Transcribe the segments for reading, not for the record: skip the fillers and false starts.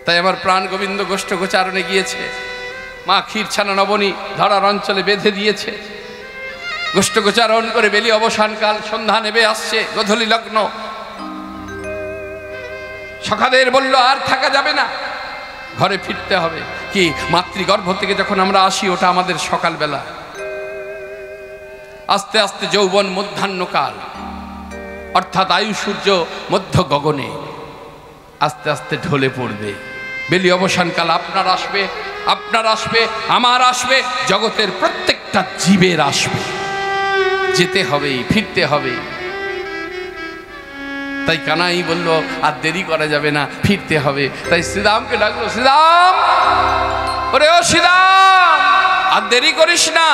তাই আমার প্রাণ গোবিন্দ গোষ্ঠ গোচারণে গিয়েছে, মা ক্ষীরছানা নবনী ধরার অঞ্চলে বেঁধে দিয়েছে। গোষ্ঠ গোচারণ করে বেলি অবসানকাল, সন্ধ্যা নেবে আসছে, গোধূলি লগ্ন। সখাদের বলল আর থাকা যাবে না, ঘরে ফিরতে হবে। কি মাতৃগর্ভ থেকে যখন আমরা আসি ওটা আমাদের সকালবেলা, আস্তে আস্তে যৌবন মধ্যাহ্নকাল, অর্থাৎ আয়ু সূর্য মধ্য গগনে আস্তে আস্তে ঢলে পড়বে। বেলি অবসানকাল আপনার আসবে, আপনার আসবে, আমার আসবে, জগতের প্রত্যেকটা জীবের আসবে। যেতে হবে, ফিরতে হবে। তাই কানাই বলল আর দেরি করা যাবে না, ফিরতে হবে। তাই শ্রীরামকে ডাকলো, শ্রীরাম, ওরে ও শ্রীরাম, আর দেরি করিস না,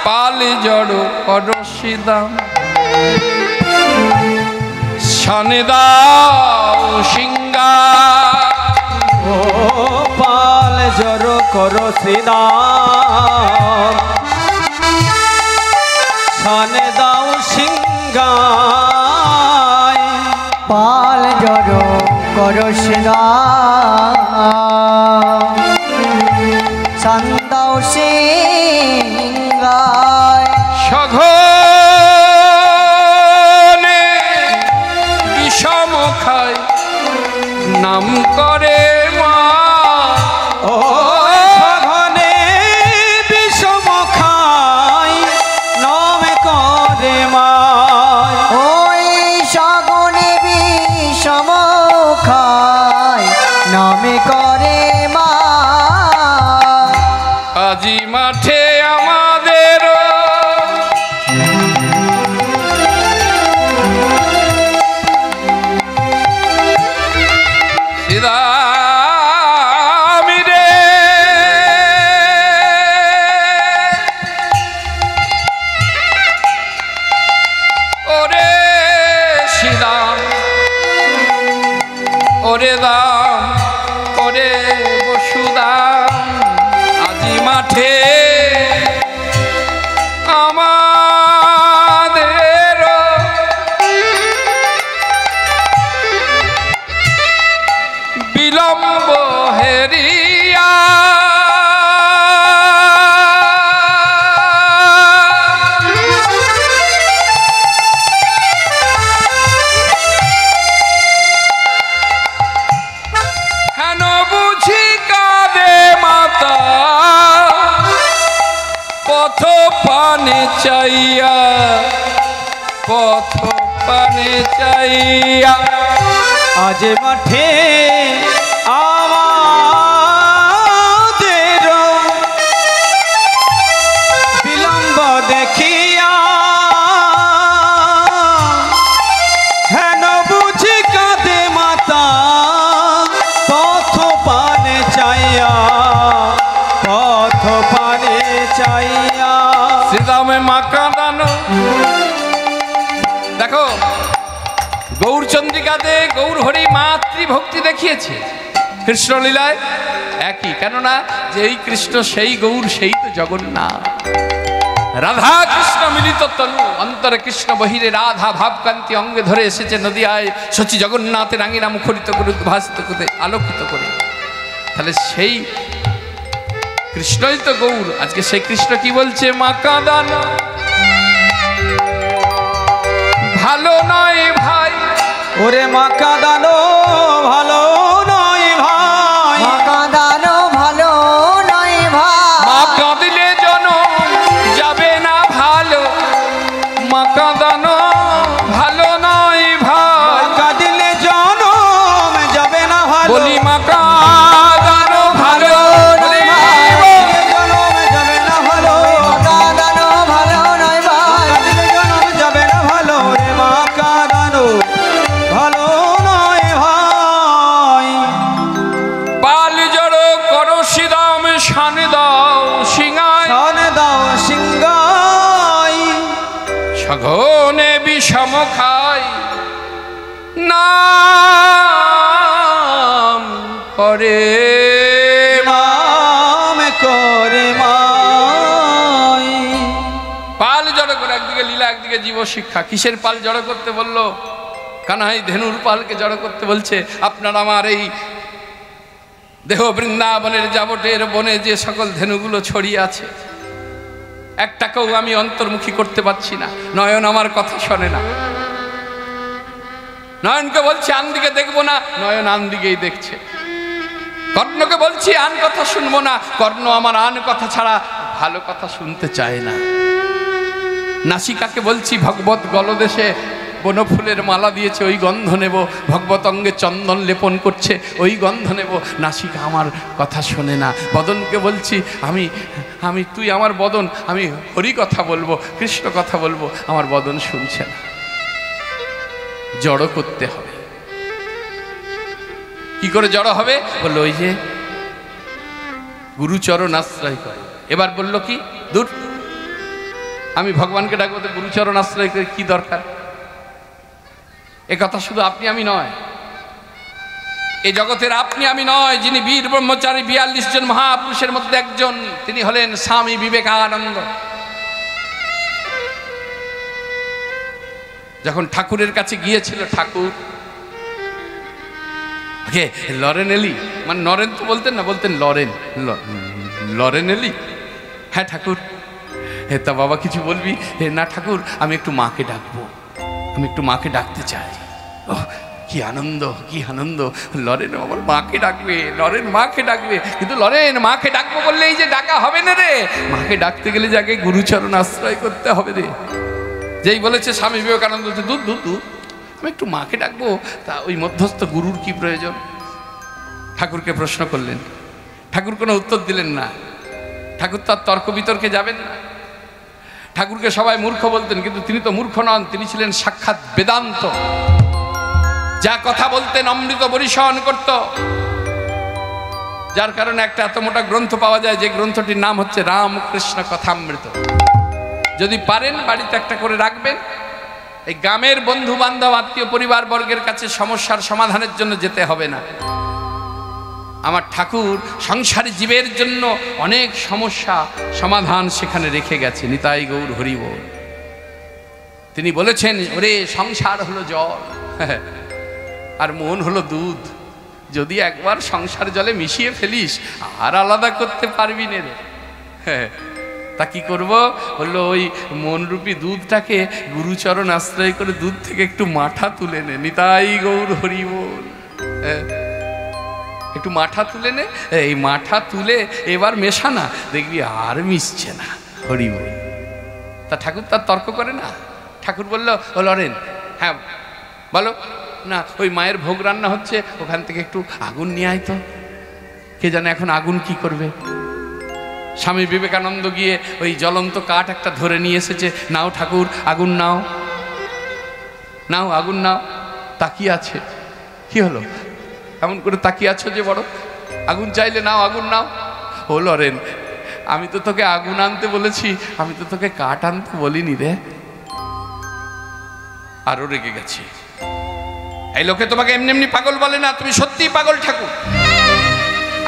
পালে জড়ো কর শ্রীরাম, শানে দাও সিংহার। ও পাল জড়ো কর শ্রীরাম, শানে দাও সিংহার। পাল জড়ো কর শ্রীরাম, শান দাও সিংহার। সঘনে বিষম খায় নাম করে মা, ও সঘনে বিষম খায় নাম করে মা। ওই সগুনে বিষম খায় নামে করে মা। আজি মাঠে আমাদের শ্রীরামি রে, ওরে শ্রীরাম, ওরে রাম, ওরে বসুদাম, আজি মাঠে আমাদের বিলম্ব হেরিয়া। হেন বুঝি কাঁদে মাতা পথ পানে চাইয়া, পথ পানে চাইয়া। আজ মাঠে আমাদের বিলম্ব দেখিয়া, হেন বুঝি কাঁদে মাতা পথ পানে চাইয়া, পথ পানে চাইয়া। শ্রীরামে মা কাঁদানো। দেখো গৌরচন্দ্রিকাতে গৌর হরি মাতৃভক্তি দেখিয়েছে, কৃষ্ণলীলায় একই। কেননা যেই কৃষ্ণ সেই গৌর, সেই তো জগন্নাথ। রাধা কৃষ্ণ মিলিত তনু, অন্তরে কৃষ্ণ বহিরে রাধা, ভাবকান্তি অঙ্গে ধরে এসেছে নদিয়ায় শচী জগন্নাথের আঙিনা মুখরিত করে, উদ্ভাসিত করে, আলোকিত করে। তাহলে সেই কৃষ্ণই তো গৌর। আজকে সেই কৃষ্ণ কি বলছে, মা কাঁদানো ভালো নয় ভাই, ওরে মা কাঁদানো ভালো নয় ভাই, মা কাঁদানো ভালো নয় ভাই। মা কাঁদিলে জনম যাবে না ভালো, মা কাঁদানো ভালো নয় ভাই, কাঁদিলে জনম যাবে না ভালো। বলি মা কাঁদানো ভালো নয় ভাই, জনম যাবে না ভালো, মা কাঁদানো ভালো নয় ভাই। কাঁদিলে জনম যাবে না ভালো। রে মা কাঁদানো ভালো নয় ভাই। পাল জড়ো করো শ্রীরাম, শান দাও সিংহায়, শান দাও সিংহায়। সঘনে বিষম খায় নাম করে নাম করে মাই। পাল জড়ো করে, একদিকে লীলা একদিকে জীব শিক্ষা। কিসের পাল জড়ো করতে বললো? কানাই ধেনুর পালকে জড়ো করতে বলছে। আপনার আমার এই দেহ বৃন্দাবনের যাবটের বনে যে সকল ধেনুগুলো ছড়িয়ে আছে, একটাকেও আমি অন্তর্মুখী করতে পারছি না। নয়ন আমার কথা শোনে না। নয়নকে বলছি আন দিকে দেখবো না, নয়ন আন দিকেই দেখছে। কর্ণকে বলছি আন কথা শুনবো না, কর্ণ আমার আন কথা ছাড়া ভালো কথা শুনতে চায় না। নাসিকাকে বলছি ভগবত গলদেশে বনফুলের মালা দিয়েছে, ওই গন্ধ নেব। ভগবত অঙ্গে চন্দন লেপন করছে, ওই গন্ধ নেব। নাসিকা আমার কথা শোনে না। বদনকে বলছি আমি তুই আমার বদন, আমি হরি কথা বলবো, কৃষ্ণ কথা বলবো, আমার বদন শুনছে না। জড়ো করতে হবে। কি করে জড়ো হবে? বললো ওই যে গুরুচরণ আশ্রয় করে। এবার বললো কি, দূর, আমি ভগবানকে ডাকবো তো গুরুচরণ আশ্রয় করে কি দরকার? এ কথা শুধু আপনি আমি নয়, এই জগতের আপনি আমি নয়, যিনি বীর ব্রহ্মচারী 42 জন মহাপুরুষের মধ্যে একজন, তিনি হলেন স্বামী বিবেকানন্দ। যখন ঠাকুরের কাছে গিয়েছিল, ঠাকুর লরেন এলি, মানে নরেন তো বলতেন না, বলতেন লরেন, লরেন এলি। হ্যাঁ ঠাকুর। হে তা বাবা কিছু বলবি? না ঠাকুর, আমি একটু মাকে ডাকবো, আমি একটু মাকে ডাকতে চাই। ও কি আনন্দ, কি আনন্দ! লরেন আমার মাকে ডাকবে, লরেন মাকে ডাকবে। কিন্তু লরেন মাকে ডাকবো বললে এই যে ডাকা হবে না রে, মাকে ডাকতে গেলে যাকে গুরুচরণ আশ্রয় করতে হবে রে। যেই বলেছে স্বামী বিবেকানন্দ, দূর দূর দূর, আমি একটু মাকে ডাকবো, তা ওই মধ্যস্থ গুরুর কি প্রয়োজন? ঠাকুরকে প্রশ্ন করলেন, ঠাকুর কোনো উত্তর দিলেন না। ঠাকুর তার তর্ক বিতর্কে যাবেন না। ঠাকুরকে সবাই মূর্খ বলতেন, কিন্তু তিনি তো মূর্খ নন, তিনি ছিলেন সাক্ষাৎ বেদান্ত। যা কথা বলতেন অমৃত বরিশন করত, যার কারণে একটা এত মোটা গ্রন্থ পাওয়া যায়, যে গ্রন্থটির নাম হচ্ছে রামকৃষ্ণ কথামৃত। যদি পারেন বাড়িতে একটা করে রাখবেন। এই গ্রামের বন্ধু বান্ধব আত্মীয় পরিবার বর্গের কাছে সমস্যার সমাধানের জন্য যেতে হবে না। আমার ঠাকুর সংসারী জীবের জন্য অনেক সমস্যা সমাধান সেখানে রেখে গেছে। নিতাই গৌর হরি বল। তিনি বলেছেন, ওরে সংসার হলো জল আর মন হলো দুধ, যদি একবার সংসার জলে মিশিয়ে ফেলিস আর আলাদা করতে পারবি না রে। তা কি করব? বললো ওই মনরূপী দুধটাকে গুরুচরণ আশ্রয় করে দুধ থেকে একটু মাঠা তুলে নে। নিতাই গৌর হরি বল। একটু মাঠা তুলে নে, এই মাঠা তুলে এবার মেশা না, দেখবি আর মিশছে না। হরি বল। তা ঠাকুর তার তর্ক করে না। ঠাকুর বলল, ও লরেন, হ্যাঁ বলো না, ওই মায়ের ভোগ রান্না হচ্ছে, ওখান থেকে একটু আগুন নিয়ে আয় তো। কে জানে এখন আগুন কি করবে। স্বামী বিবেকানন্দ গিয়ে ওই জ্বলন্ত কাঠ একটা ধরে নিয়ে এসেছে। নাও ঠাকুর, আগুন নাও, নাও আগুন নাও। তাকিয়ে আছে। কি হলো এমন করে তাকিয়ে আছো যে? বড় আগুন চাইলে নাও, আগুন নাও। ও লরেন, আমি তো তোকে আগুন আনতে বলেছি, আমি তো তোকে কাঠ আনতে বলিনি রে। আরো রেগে গেছি। এই লোকে তোমাকে এমনি এমনি পাগল বলে না, তুমি সত্যিই পাগল ঠাকুর।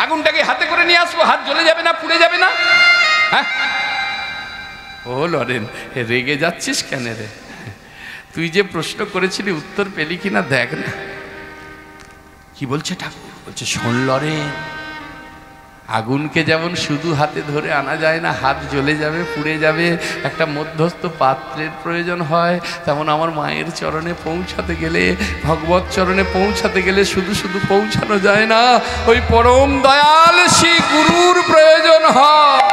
আগুনটাকে হাতে করে নিয়ে আসবো, হাত জ্বলে যাবে না, পুড়ে যাবে না? হ্যাঁ। ও লরেন, রেগে যাচ্ছিস কেন রে? তুই যে প্রশ্ন করেছিলি উত্তর পেলি কিনা দেখ না। কি বলছে ঠাকুর? বলছে, শোন লরেন, আগুনকে যেমন শুধু হাতে ধরে আনা যায় না, হাত জ্বলে যাবে, পুড়ে যাবে, একটা মধ্যস্থ পাত্রের প্রয়োজন হয়। তেমন আমার মায়ের চরণে পৌঁছাতে গেলে, ভগবত চরণে পৌঁছাতে গেলে শুধু শুধু পৌঁছানো যায় না, ওই পরম দয়াল সেই গুরুর প্রয়োজন হয়।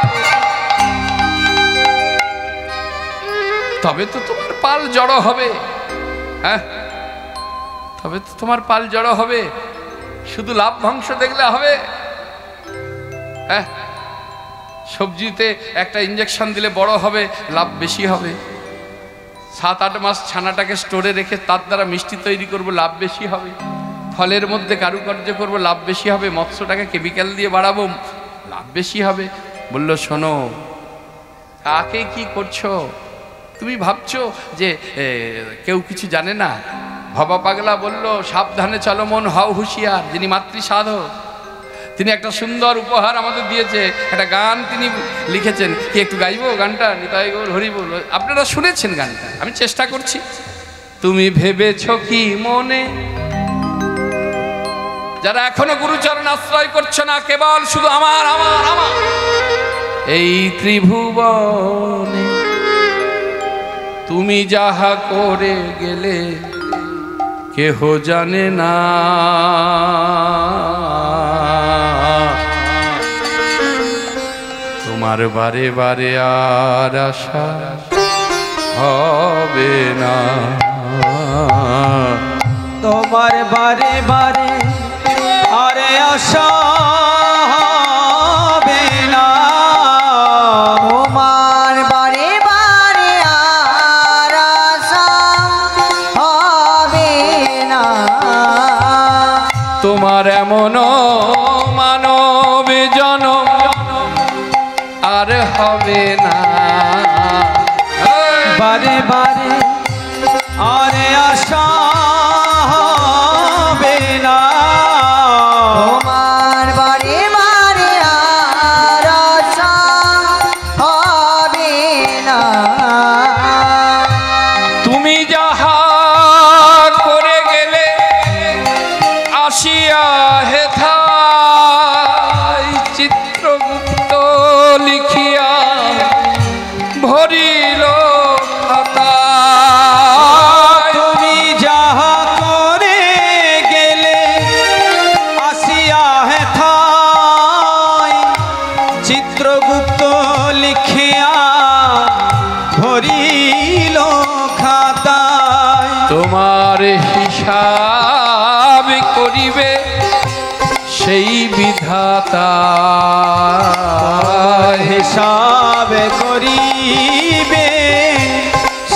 তবে তো তোমার পাল জড়ো হবে। হ্যাঁ, তবে তো তোমার পাল জড়ো হবে। শুধু লাভ্যাংশ দেখলে হবে? হ্যাঁ, সবজিতে একটা ইঞ্জেকশন দিলে বড় হবে, লাভ বেশি হবে। 7-8 মাস ছানাটাকে স্টোরে রেখে তার দ্বারা মিষ্টি তৈরি করব, লাভ বেশি হবে। ফলের মধ্যে কারুকার্য করব, লাভ বেশি হবে। মৎস্যটাকে কেমিক্যাল দিয়ে বাড়াবো, লাভ বেশি হবে। বলল, শোনো, কাকে কি করছো? তুমি ভাবছো যে কেউ কিছু জানে না? ভবা পাগলা বলল, সাবধানে চলো মন, হও হুঁশিয়ার। যিনি মাতৃ সাধক, তিনি একটা সুন্দর উপহার আমাদের দিয়েছে, একটা গান তিনি লিখেছেন। কি একটু গাইবো গানটা? নিতাই গৌর হরি বল। আপনারা শুনেছেন গানটা, আমি চেষ্টা করছি। তুমি ভেবেছ কি মনে, যারা এখনো গুরুচরণ আশ্রয় করছে করছো না, কেবল শুধু আমার আমার আমার। এই ত্রিভুবনে তুমি যাহা করে গেলে কেহ জানে না। তোমার বারে বারে আর আশা হবে না। তোমার বারে বারে আরে আশা হবে না। তোমার বারে বারে আর আশা হবে না। তোমার এমন মানব জনম আর হবে না। বারে বারে আরে আশা হবে না। তোমার বারে বারে আর আশা হবে না। তুমি যাহা করে গেলে আসিয়া হেথায় চিত্রগুপ্ত লিখিয়া ভরিল খাতা। তুমি যাহা করে গেলে আসিয়া হেথায় চিত্রগুপ্ত লিখিয়া ভরিল খাতায়। তোমার হিসাব করিবে সেই বিধাতা। হিসাব করিবে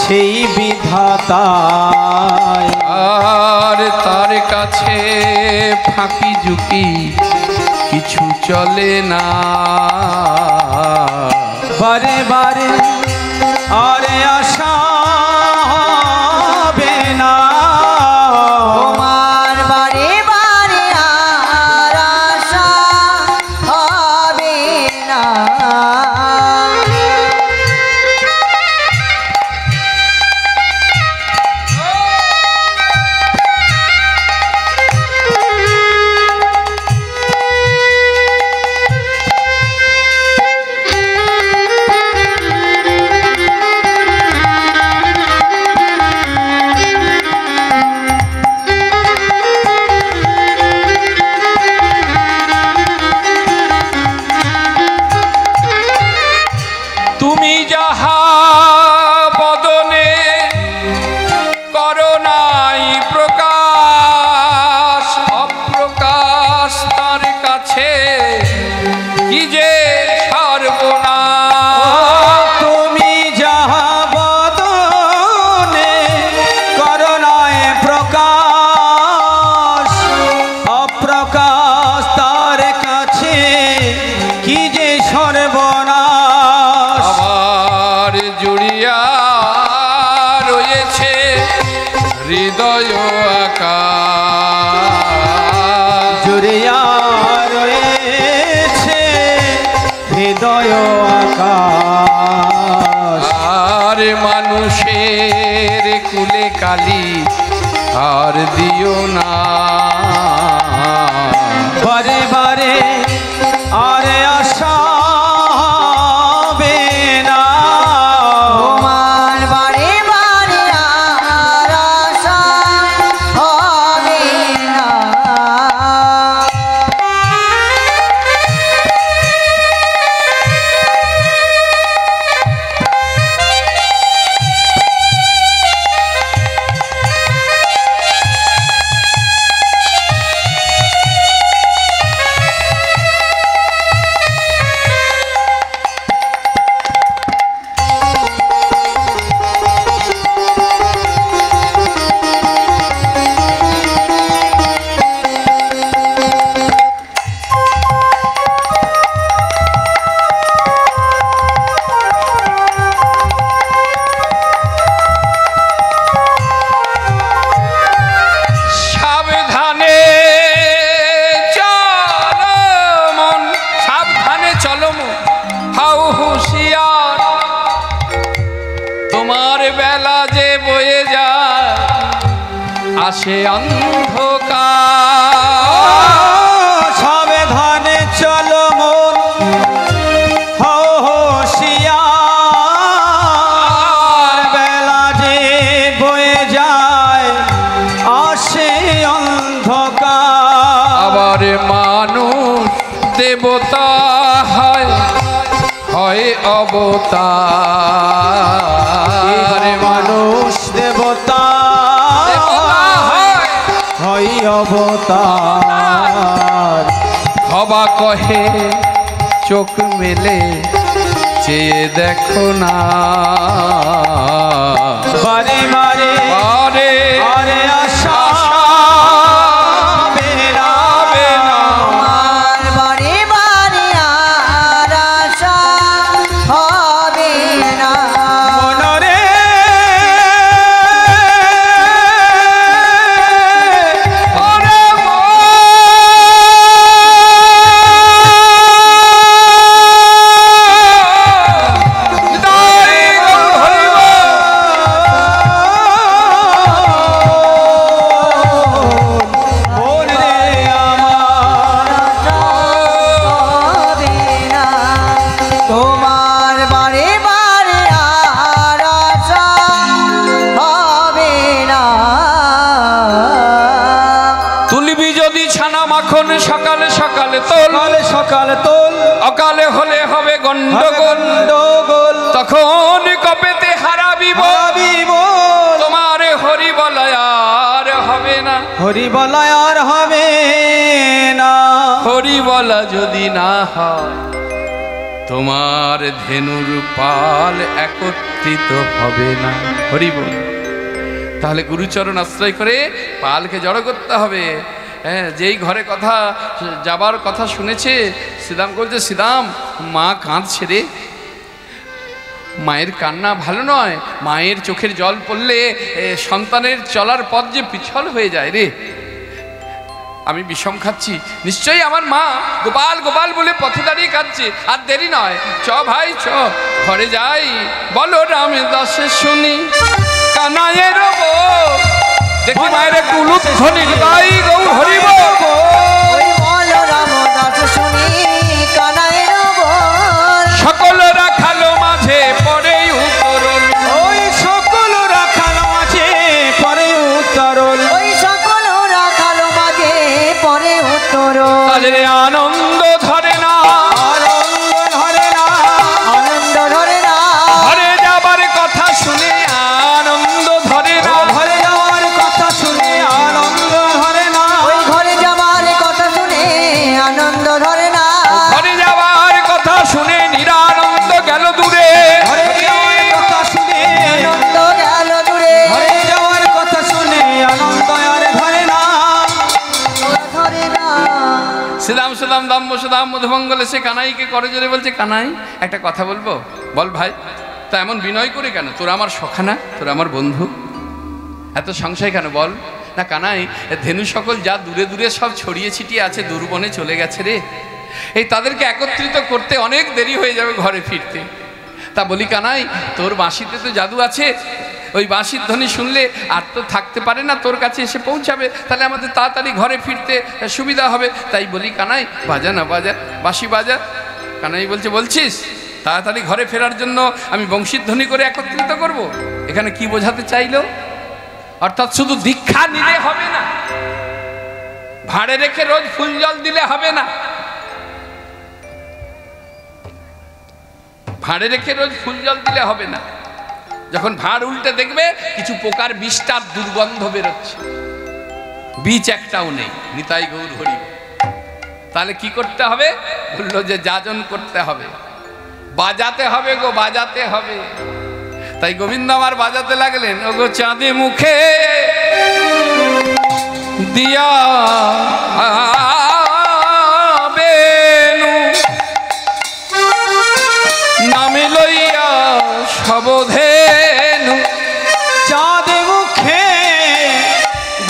সেই বিধাতা। আর তার কাছে ফাঁকি ঝুঁকি কিছু চলে না। বারে বারে আরে আশা হবে না। তোমার বারে বারে আর আশা হবে না। তুমি যাহা বদনে করো নাই প্রকাশ, অপ্রকাশ তার কাছে কি যে সর্বনাশ। তুমি যাহা বদনে করুণায় প্রকাশ, অপ্রকাশ তার কাছে কি যে সর্বনাশ। আবার জুড়িয়া রয়েছে হৃদয় আকাশ। জুড়িয়া রয়েছে হৃদয় আকাশ। আর মানুষের কুলে কালি আর দিও না। বারে বারে আরে আশা হবে না। তোমার বারে বারে আর আশা হবে না। সাবধানে চলো মন, সাবধানে চলো মন, হাউ হুঁশিয়ার। তোমার বেলা যে বয়ে যায় আসে অন্ধকার। সাবধানে দেবতা হয় হয় অবতার, মানুষ দেবতা হয় অবতার। হবা কহে চোখ মেলে চেয়ে দেখো না, বারে বারে আরে আরে আশা তোমার বারে বারে আর আশা হবে না। মনরে আরে মন রে আমার হবে না, তোমার বারে বারে আর আশা হবে না। তুলবি যদি ছানা মাখন সকালে সকালে তোল, সকালে সকালে তোল অকালে হলে হবে গন্ডগোল, গন্ডগোল তখন কপেতে হারাবি বল। হারাবি বল। তোমার হরি বলয় আর হবে না, হরি বলায় আর হবে না। হরি বলা যদি না হয় তোমার ধেনুর পাল একত্রিত হবে না। হরি বল। তাহলে গুরুচরণ আশ্রয় করে পালকে জড়ো করতে হবে। হ্যাঁ, যেই ঘরে কথা যাবার কথা শুনেছে, শ্রীদাম বলছে, শ্রীদাম মা কাঁদছে রে, মায়ের কান্না ভালো নয়, মায়ের চোখের জল পড়লে সন্তানের চলার পথ যে পিছল হয়ে যায় রে। আমি বিষম খাচ্ছি, নিশ্চয়ই আমার মা গোপাল গোপাল বলে পথে দাঁড়িয়ে কাঁদছে। আর দেরি নয়, চ ভাই চ, ঘরে যাই। বলো রামে দাসে শুনি কানাইয়ের দেখি মায়ের একটু উলুপ ধ্বনি, তাই গৌর হরি বল। ওই বলো রামদাস শুনি কানাইয়ের বল। সকল রাখালো মাঝে পরে উত্তরণ, ওই সকল রাখাল আছে পরে উত্তরণ। ওই সকল রাখাল মাঝে পরে উত্তর। তাদের আনন্দ ধরে না, আনন্দ ধরে না আনন্দ ধরে না, ঘরে যাবার কথা শুনে আনন্দ ধরে না, ঘরে যাওয়ার কথা শুনে আনন্দ ধরে না। ওই ঘরে যাবার কথা শুনে আনন্দ ধরে না। ঘরে যাবার কথা শুনে নিরানন্দ গেল দূরে। ঘরে যাওয়ার কথা শুনে আনন্দ গেল দূরে, ঘরে যাওয়ার কথা শুনে আনন্দ আর ধরে না। ধরে না। শ্রীরাম সুদাম দাম্য সুদাম মধুমঙ্গলে সে কানাইকে করে জোরে বলছে, কানাই একটা কথা বলবো? বল ভাই। তা এমন বিনয় করে কেন? তোরা আমার সখা না, তোরা আমার বন্ধু, এত সংশয় কেন বল? না কানাই, ধেনু সকল যা দূরে দূরে সব ছড়িয়ে ছিটিয়ে আছে, দুর্বনে চলে গেছে রে। এই তাদেরকে একত্রিত করতে অনেক দেরি হয়ে যাবে ঘরে ফিরতে। তা বলি কানাই, তোর বাঁশিতে তো জাদু আছে, ওই বাঁশির ধ্বনি শুনলে আর তো থাকতে পারে না, তোর কাছে এসে পৌঁছাবে, তাহলে আমাদের তাড়াতাড়ি ঘরে ফিরতে সুবিধা হবে। তাই বলি কানাই, বাজা না বাজা, বাঁশি বাজা। কানাই বলছে, বলছিস তাড়াতাড়ি ঘরে ফেরার জন্য আমি বংশীর ধ্বনি করে একত্রিত করব? এখানে কি বোঝাতে চাইলো? অর্থাৎ শুধু দীক্ষা নিলে হবে না, ভাঁড়ে রেখে রোজ ফুল জল দিলে হবে না, ভাঁড়ে রেখে রোজ ফুল জল দিলে হবে না। যখন ভাঁড় উল্টে দেখবে কিছু পোকার বিষটার দুর্গন্ধ বেরোচ্ছে, বীজ একটাও নেই, নিতাই গৌর হরি। তাহলে কি করতে হবে? বললো যে যাজন করতে হবে, বাজাতে হবে গো, বাজাতে হবে। তাই গোবিন্দ আমার বাজাতে লাগলেন, ও গো চাঁদে মুখে দিয়া বেনু, নামে লইয়া সবধেনু। চাঁদ মুখে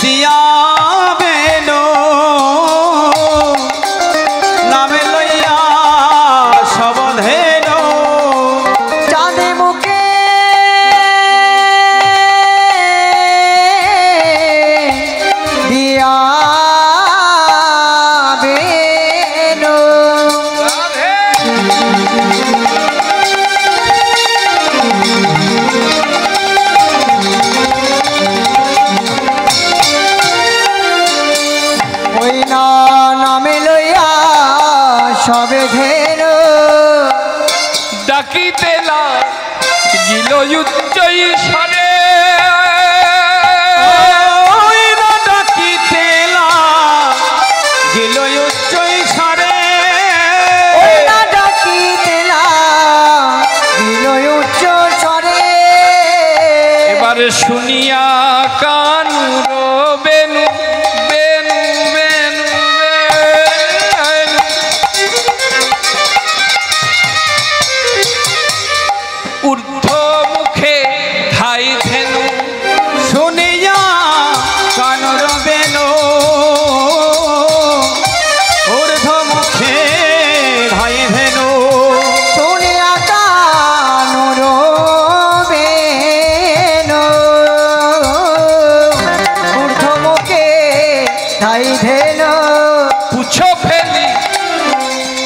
দিয়া বেনো, নামে লইয়া সবধেনো। চাঁদে মুখে দিয়া সবে ধেনু ডাকিতে লাগিল উচ্চই স্বরে ওই না ডাকিতে লাগিল উচ্চই স্বরে না ডাকিতে লাগিল উচ্চ স্বরে এবারে শুনিয়া কানুর বেনু বেনু বেনু বেনু ঊর্ধ্ব মুখে ধাই ধেনু শুনিয়া কানর বেনু ঊর্ধ্ব মুখে ধাই ধেনু শুনিয়া কানুর বেনু ঊর্ধ্ব মুখে ধাই ধেনু পুছ ফেলি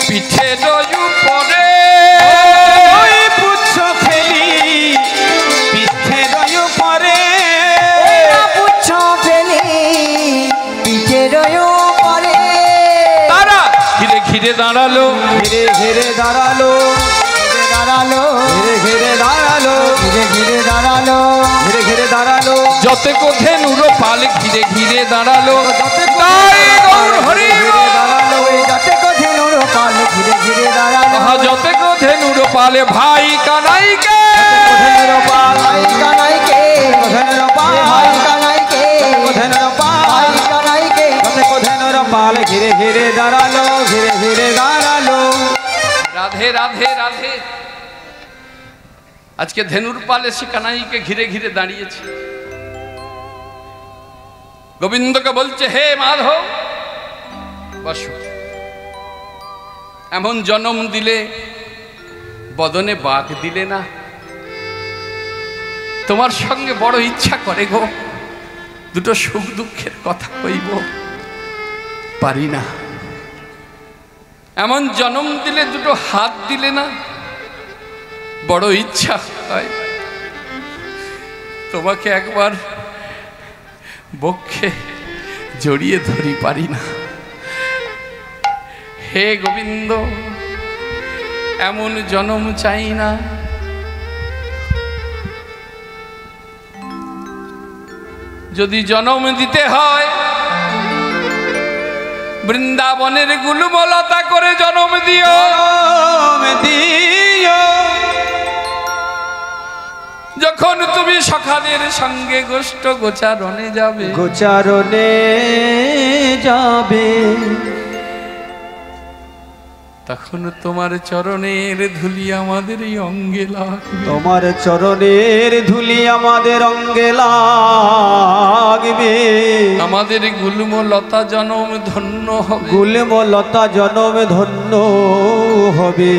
পিঠে রয়ু পরে ওই পুচ্ছ ফেলি পিঠে রয় পরে পুচ্ছ ফেলি পিঠে রয় পরে তারা ঘিরে ঘিরে দাঁড়ালো ঘিরে ঘিরে দাঁড়ালো দাঁড়ালো ঘিরে ঘিরে দাঁড়ালো ধীরে ধীরে দাঁড়ালো ঘিরে ঘিরে দাঁড়ালো যতে কোধে নুরো পাল ঘিরে ঘিরে দাঁড়ালো তাই গৌর হরি বল। দাঁড়ালো যতে কোধে নুরো পাল ধীরে ধীরে দাঁড়ালো আহা যতে কোধে নুরো পালে ভাই কানাইকে কোধের পাল ভাই কানাইকে কোধের পাল ভাই কানাইকে কোধের পাল ভাই কানাইকে কোধের পাল ঘিরে ঘিরে দাঁড়ালো ঘিরে ঘিরে দাঁড়ালো রাধে রাধে রাধে আজকে ধেনুর পাল এসে কানাইকে ঘিরে ঘিরে দাঁড়িয়েছে গোবিন্দকে বলছে হে মাধব বসো এমন জন্ম দিলে বদনে বাঘ দিলে না তোমার সঙ্গে বড় ইচ্ছা করে গো দুটো সুখ দুঃখের কথা কইব পারি না এমন জন্ম দিলে দুটো হাত দিলে না বড় ইচ্ছা হয় তোমাকে একবার বক্ষে জড়িয়ে ধরি পারি না হে গোবিন্দ এমন জন্ম চাই না যদি জন্ম দিতে হয় বৃন্দাবনের গুলমলতা করে জন্ম দিও দিও যখন তুমি সখাদের সঙ্গে গোষ্ঠ গোচারণে যাবে গোচারণে যাবে তখন তোমার চরণের ধুলি আমাদের এই অঙ্গে লাগবে তোমার চরণের ধুলি আমাদের অঙ্গে লাগবে আমাদের গুলমলতা জনম ধন্য হবে গুলমলতা জনম ধন্য হবে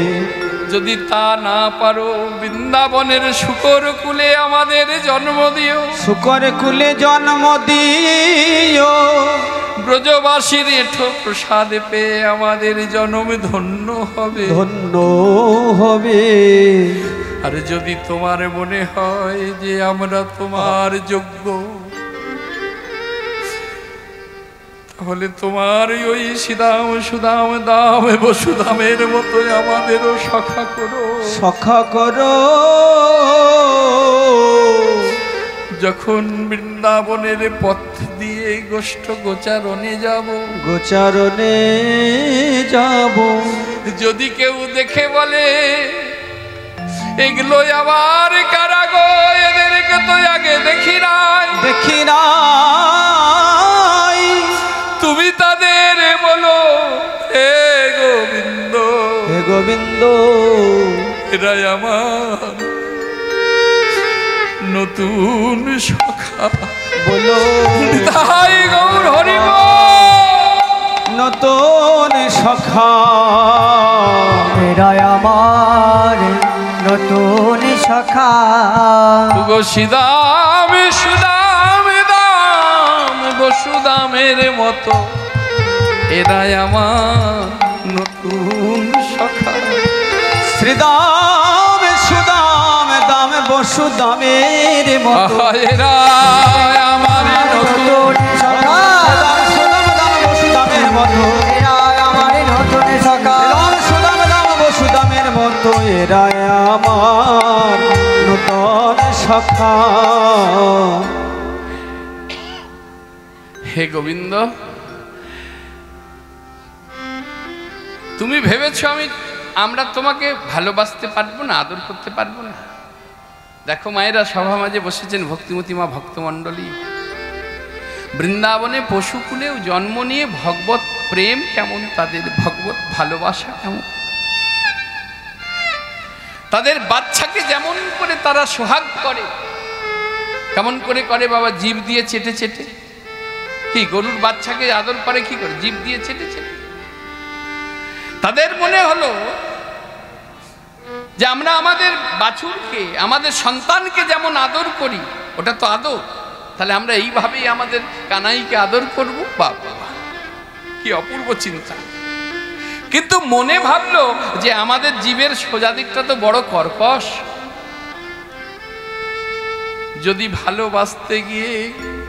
যদি তা না পারো বৃন্দাবনের শুকর কুলে আমাদের জন্ম দিও শুকর কুলে জন্ম দিও ব্রজবাসীর এঠো প্রসাদ পেয়ে আমাদের জন্ম ধন্য হবে ধন্য হবে আর যদি তোমার মনে হয় যে আমরা তোমার যোগ্য তাহলে তোমার ওই সিদাম সুদাম দাম বসুদামের মতো আমাদেরও সখা করো সখা করো যখন বৃন্দাবনের পথ দিয়ে গোষ্ঠ গোচারণে যাব গোচারণে যাব যদি কেউ দেখে বলে এগুলো আবার কারা গো এদেরকে তো আগে দেখি নাই দেখি নাই তুমি তাদের বলো হে গোবিন্দ হে গোবিন্দ এরাই আমার নতুন সখা বলো তাই গৌর হরিব নতুন সখা এরাই আমার নতুন সখা গো সিদাম সুদাম দাম বসুদামের মতো এরাই আমার নতুন সখা শ্রীদাম সুদাম দাম বসুদামের মতো এরাই আমার নতুন নতুন সখা সুদাম দাম বসুদামের মতো এরাই আমার নতুন সখা সখা। হে গোবিন্দ, তুমি ভেবেছো আমরা তোমাকে ভালোবাসতে পারবো না, আদর করতে পারবো না? দেখো মায়েরা সভা মাঝে বসেছেন ভক্তিমতী মা ভক্তমণ্ডলী। বৃন্দাবনে পশুকুলেও জন্ম নিয়ে ভগবত প্রেম কেমন, তাদের ভগবত ভালোবাসা কেমন, তাদের বাচ্চাকে যেমন করে তারা সোহাগ করে, কেমন করে করে বাবা? জিভ দিয়ে চেটে চেটে। কি গরুর বাচ্চাকে আদর করে কি করে? জিভ দিয়ে চেটে চেটে। তাদের মনে হলো যে আমরা আমাদের বাছুরকে, আমাদের সন্তানকে যেমন আদর করি, ওটা তো আদর, তাহলে আমরা এইভাবেই আমাদের কানাইকে আদর করব। বাবা, কি অপূর্ব চিন্তা! কিন্তু মনে ভাবলো যে আমাদের জীবের সোজা দিকটা তো বড় কর্কশ, যদি ভালোবাসতে গিয়ে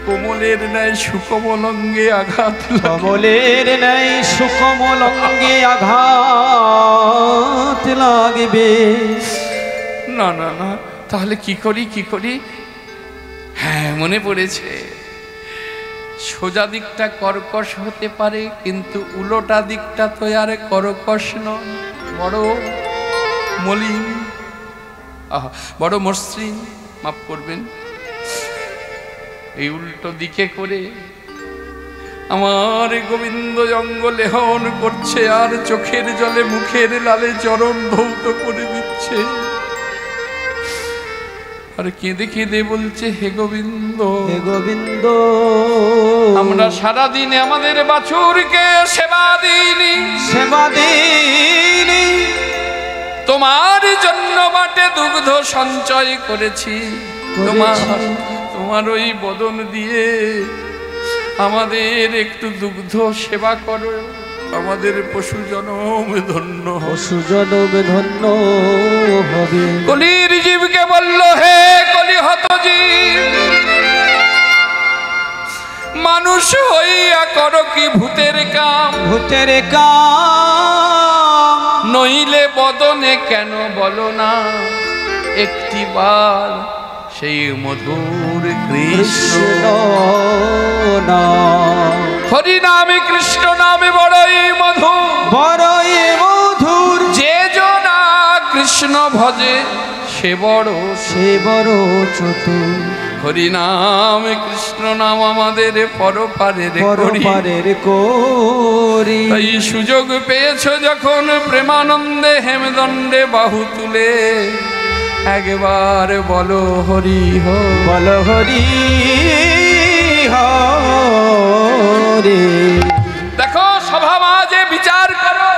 কোমলের ন্যায় সুকোমল অঙ্গে আঘাত, কমলের ন্যায় সুকোমল অঙ্গে আঘাত লাগবে। না না না, তাহলে কি করি কি করি? হ্যাঁ, মনে পড়েছে, সোজা দিকটা কর্কশ হতে পারে, কিন্তু উল্টা দিকটা তো আর কর্কশ নয়, বড় মলিন, বড় মসৃণ। মাফ করবেন, এই উল্টো দিকে করে আমার গোবিন্দ জঙ্গলে হন করছে, আর চোখের জলে মুখের লালে চরণ ধৌত করে দিচ্ছে, আর কেঁদে কেঁদে বলছে, হে গোবিন্দ, হে গোবিন্দ, আমরা সারাদিনে আমাদের বাছুরকে সেবা দিইনি, সেবা দিইনি, তোমার জন্য বাটে দুগ্ধ সঞ্চয় করেছি, তোমার ওই বদন দিয়ে আমাদের একটু দুগ্ধ সেবা করো, আমাদের পশু জনম ধন্য, পশু জনম ধন্য হবে। কলির জীবকে বলল, হে কলি হত জীব, মানুষ হইয়া করো কি ভূতের কাম, ভূতের কাম, নইলে বদনে কেন বলো না একটিবার সেই মধুর কৃষ্ণ নাম। হরি নামে কৃষ্ণ নামে বড়ই মধু, বড়ই মধুর, যে জনা কৃষ্ণ ভজে সে বড় চতুর। হরি নামে কৃষ্ণ নাম আমাদের পরপারের করি। তাই সুযোগ পেয়েছ যখন প্রেমানন্দে হেমদণ্ডে বাহু তুলে একবার বলো হরি হো, বলো হরি হরে। দেখো সভা মাঝে বিচার করো,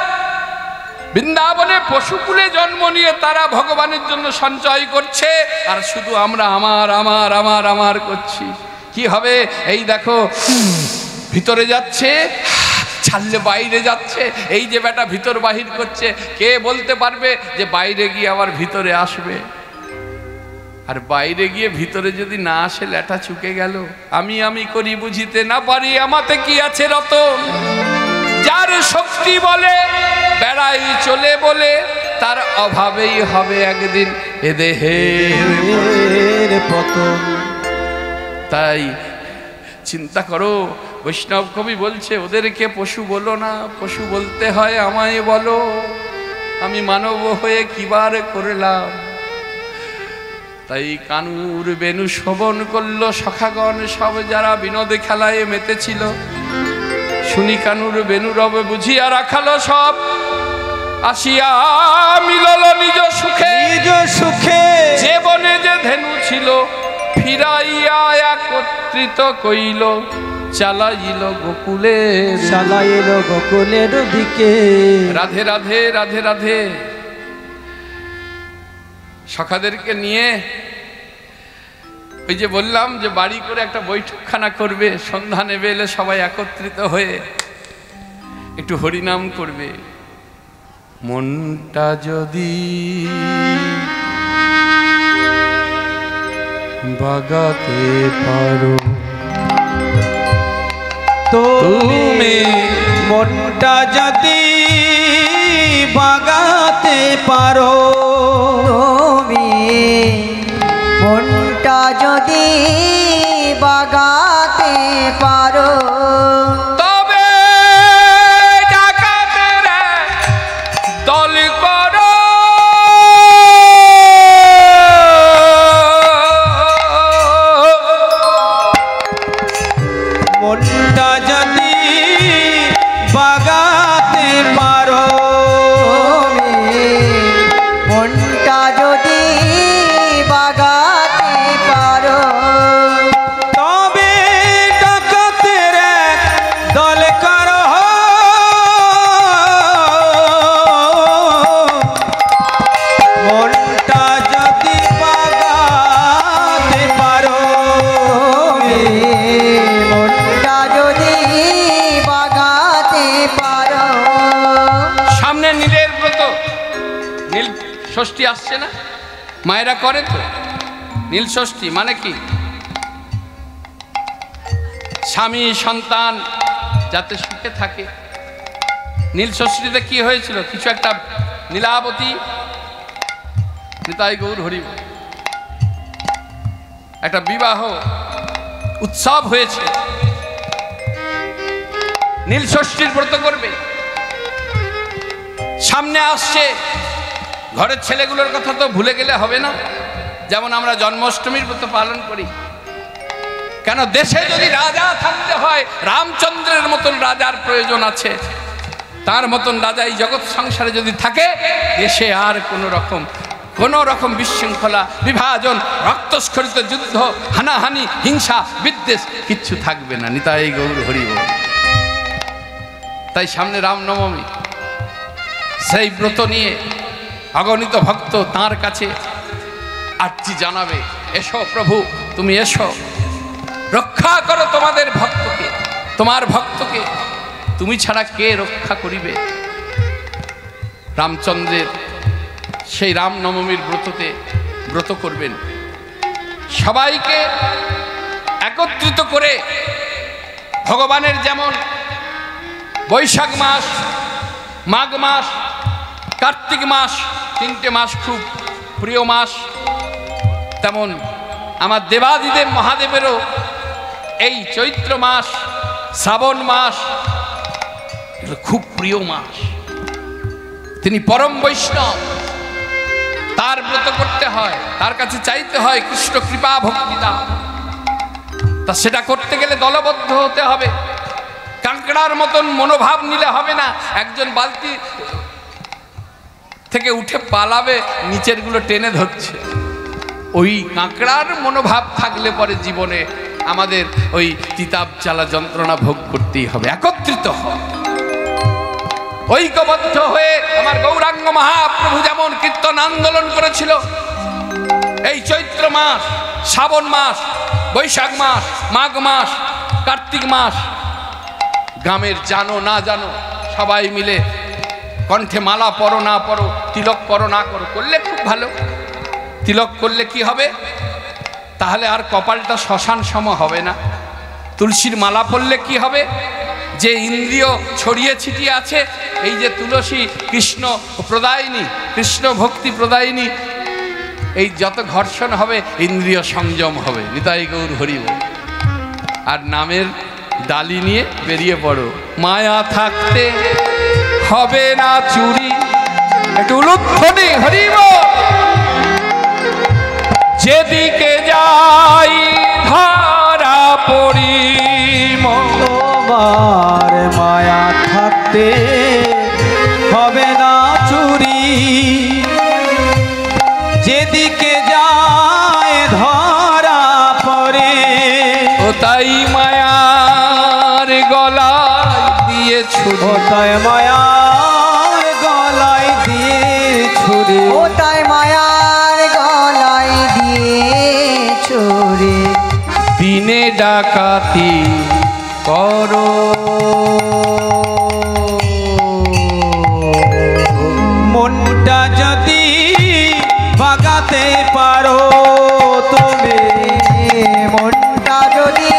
বৃন্দাবনে পশুকুলে জন্ম নিয়ে তারা ভগবানের জন্য সঞ্চয় করছে, আর শুধু আমরা আমার আমার আমার আমার করছি। কি হবে? এই দেখো ভিতরে যাচ্ছে, ছাড়লে বাইরে যাচ্ছে, এই যে বেটা ভিতর বাহির করছে, কে বলতে পারবে যে বাইরে গিয়ে আবার ভিতরে আসবে? আর বাইরে গিয়ে ভিতরে যদি না আসে, ল্যাটা চুকে গেল। আমি করি বুঝিতে না পারি, আমাতে কি আছে রতন, যার শক্তি বলে বেড়াই চলে বলে, তার অভাবেই হবে একদিন এ দেহের পতন। তাই চিন্তা করো, বৈষ্ণব কবি বলছে, ওদেরকে পশু বলো না, পশু বলতে হয় আমায় বলো, আমি মানব হয়ে কিবার করলাম। তাই কানুর বেনু শোভন করলো সখাগণ সব, যারা বিনোদে খেলায় মেতেছিল, শুনি কানুর বেনু রবে বুঝিয়া রাখালো সব, আসিয়া মিলল নিজ সুখে, নিজ সুখে, যে বনে যে ধেনু ছিল ফিরাইয়া একত্রিত কইল, চালাইল গোকুলের দিকে। রাধে রাধে রাধে রাধে। সখাদেরকে নিয়ে ওই যে বললাম যে বাড়ি করে একটা বৈঠকখানা করবে, সন্ধ্যা নেবে এলে সবাই একত্রিত হয়ে একটু হরিনাম করবে। মনটা যদি বাগাতে পারো তুমি, মনটা যদি বাগাতে পারো, তুমি মনটা যদি বাগাতে পারো তবে ডাকাতের দল করো। মনটা যদি বাগাতে পারো মনটা যদি বাগাতে পারো তবে ডাকাতের এক দল করো। মনটা যদি বাগাতে পারো মনটা যদি বাগাতে পারো। সামনে নীলের ব্রত, নীল ষষ্ঠী আসছে না, মায়েরা করে তো। নীল ষষ্ঠী মানে কি? স্বামী সন্তান যাতে সুখে থাকে। নীল ষষ্ঠীতে কি হয়েছিল? কিছু একটা নীলাবতী, নিতাই গৌর হরি বল, একটা বিবাহ উৎসব হয়েছে। নীল ষষ্ঠীর ব্রত করবে, সামনে আসছে। ঘরের ছেলেগুলোর কথা তো ভুলে গেলে হবে না। যেমন আমরা জন্মাষ্টমীর ব্রত পালন করি, কেন দেশে যদি রাজা থাকতে হয় রামচন্দ্রের মতন রাজার প্রয়োজন আছে। তার মতন রাজা এই জগৎ সংসারে যদি থাকে, দেশে আর কোনো রকম বিশৃঙ্খলা, বিভাজন, রক্তস্খলিত যুদ্ধ, হানাহানি, হিংসা, বিদ্বেষ কিচ্ছু থাকবে না। নিতাই গৌর হরি বল। তাই সামনে রামনবমী, সেই ব্রত নিয়ে অগণিত ভক্ত তাঁর কাছে আর্জি জানাবে, এসো প্রভু, তুমি এসো, রক্ষা করো তোমাদের ভক্তকে, তোমার ভক্তকে, তুমি ছাড়া কে রক্ষা করিবে। রামচন্দ্রের সেই রামনবমীর ব্রততে ব্রত করবেন। সবাইকে একত্রিত করে ভগবানের যেমন বৈশাখ মাস, মাঘ মাস, কার্তিক মাস, তিনটে মাস খুব প্রিয় মাস, তেমন আমার দেবাদিদেব মহাদেবেরও এই চৈত্র মাস, শ্রাবণ মাস খুব প্রিয় মাস। তিনি পরম বৈষ্ণব, তার ব্রত করতে হয়, তার কাছে চাইতে হয় কৃষ্ণ কৃপা ভক্তি দাও। তা সেটা করতে গেলে দলবদ্ধ হতে হবে। কাঁকড়ার মতন মনোভাব নিলে হবে না। একজন বালতি থেকে উঠে পালাবে, নিচের গুলো টেনে ধরছে। ওই কাঁকড়ার মনোভাব থাকলে পরে জীবনে আমাদের ওই তিতাব জ্বালা যন্ত্রণা ভোগ করতেই হবে। একত্রিত হয়, ঐক্যবদ্ধ হয়ে আমার গৌরাঙ্গ মহাপ্রভু যেমন কীর্তন আন্দোলন করেছিল। এই চৈত্র মাস, শ্রাবণ মাস, বৈশাখ মাস, মাঘ মাস, কার্তিক মাস, গ্রামের জানো না জানো সবাই মিলে কণ্ঠে মালা পরো না পরো, তিলক করো না করো, করলে খুব ভালো। তিলক করলে কি হবে? তাহলে আর কপালটা শ্মশান সম হবে না। তুলসীর মালা পরলে কি হবে? যে ইন্দ্রিয় ছড়িয়ে ছিটিয়ে আছে, এই যে তুলসী কৃষ্ণ প্রদায়িনী, কৃষ্ণ ভক্তি প্রদায়িনী, এই যত ঘর্ষণ হবে ইন্দ্রিয় সংযম হবে। নিতাই গৌর হরি বল। আর নামের ডালি নিয়ে বেরিয়ে পড়ো। মায়া থাকতে হবে না চুরি, একটু উলুধ্বনি হরি বল। যেদিকে যাই ধরা পড়ি, তোমার মায়া থাকতে হবে না চুরি, যেদিকে যায় ধরা পড়ে। ও তাই মায়ার গলায় দিয়ে ছুরি, ও তাই মায়ার গলায় দিয়ে ছুরি, ও তাই মায়ার গলায় দিয়ে ছুরি। দিনে ডাকাতি করো, মনটা যদি বাগাতে পারো তুমি, মনটা যদি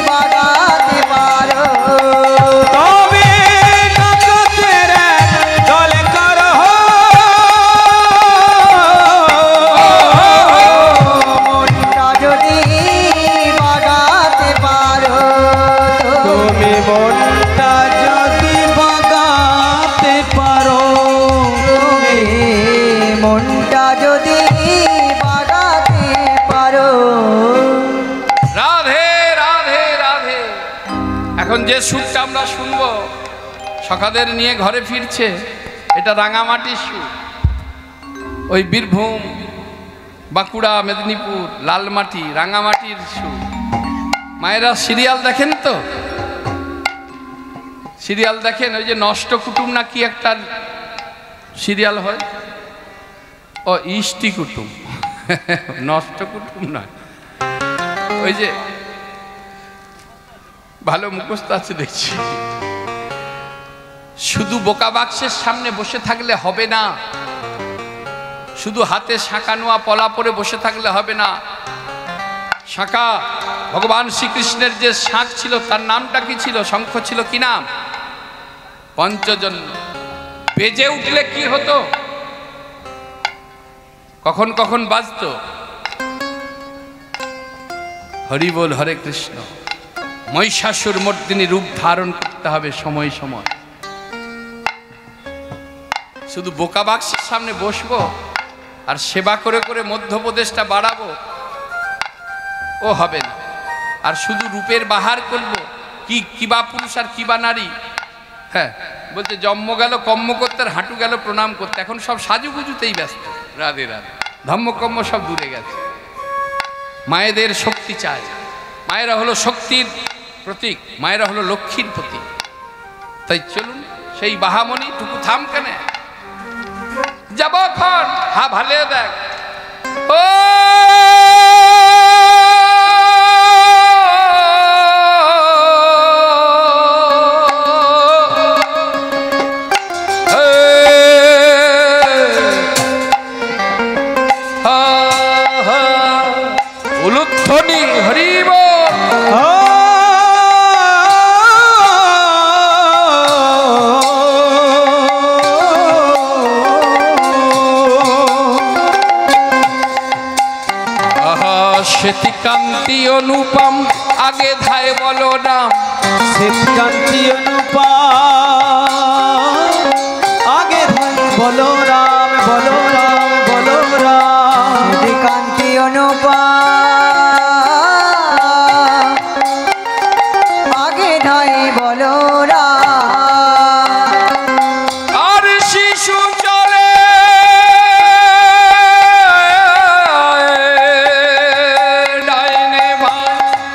বাগাতে পারো তবে ডাকাতের দল করো। মনটা যদি যে সুরটা আমরা শুনবো সখাদের নিয়ে ঘরে ফিরছে, এটা রাঙামাটির সুর। ওই বীরভূম, বাঁকুড়া, মেদিনীপুর, লালমাটি, রাঙামাটির সুর। মায়েরা সিরিয়াল দেখেন তো? সিরিয়াল দেখেন? ওই যে নষ্ট কুটুম না কি একটা সিরিয়াল হয়, ও ইষ্টি কুটুম, নষ্ট কুটুম নয়। ওই যে ভালো মুখস্থ আছে দেখছি। শুধু বোকা বাক্সের সামনে বসে থাকলে হবে না, শুধু হাতে শাঁখা নোয়া পলা পরে বসে থাকলে হবে না। শাঁখা, ভগবান শ্রীকৃষ্ণের যে শাঁখ ছিল তার নামটা কি ছিল? শঙ্খ ছিল কি নাম? পঞ্চজন্য। বেজে উঠলে কি হতো? কখন কখন বাজতো? হরি বল, হরে কৃষ্ণ। মহিষাসুর মর্দিনী রূপ ধারণ করতে হবে সময় সময়। শুধু বোকা বাক্সের সামনে বসবো আর সেবা করে করে মধ্যপ্রদেশটা বাড়াবো, ও হবে না। আর শুধু রূপের বাহার করব, কিবা পুরুষ আর কিবা নারী। হ্যাঁ, বলছে জন্ম গেল কর্ম করতে আর হাঁটু গেল প্রণাম করতে। এখন সব সাজুগুজুতেই ব্যস্ত। রাধে রাধে। ধর্মকর্ম সব দূরে গেছে। মায়েদের শক্তি চায়। মায়েরা হলো শক্তির প্রতীক, মায়েরা হলো লক্ষ্মীর প্রতীক। তাই চলুন সেই বাহামণি টুকু থাম কেনে যাব খন, হা ভালে দেখ। ও উলুধ্বনি হরি বল। শ্বেতিকান্তি অনুপম আগে ধায় বলো নাম। শ্বেতকান্তি অনুপম আগে ধায় বলো রাম, বলো রাম, বলো রাম। শ্বেতকান্তি অনুপম আগে ধাই বলো রাম। আর শিশু চলে ডাইনে বামে,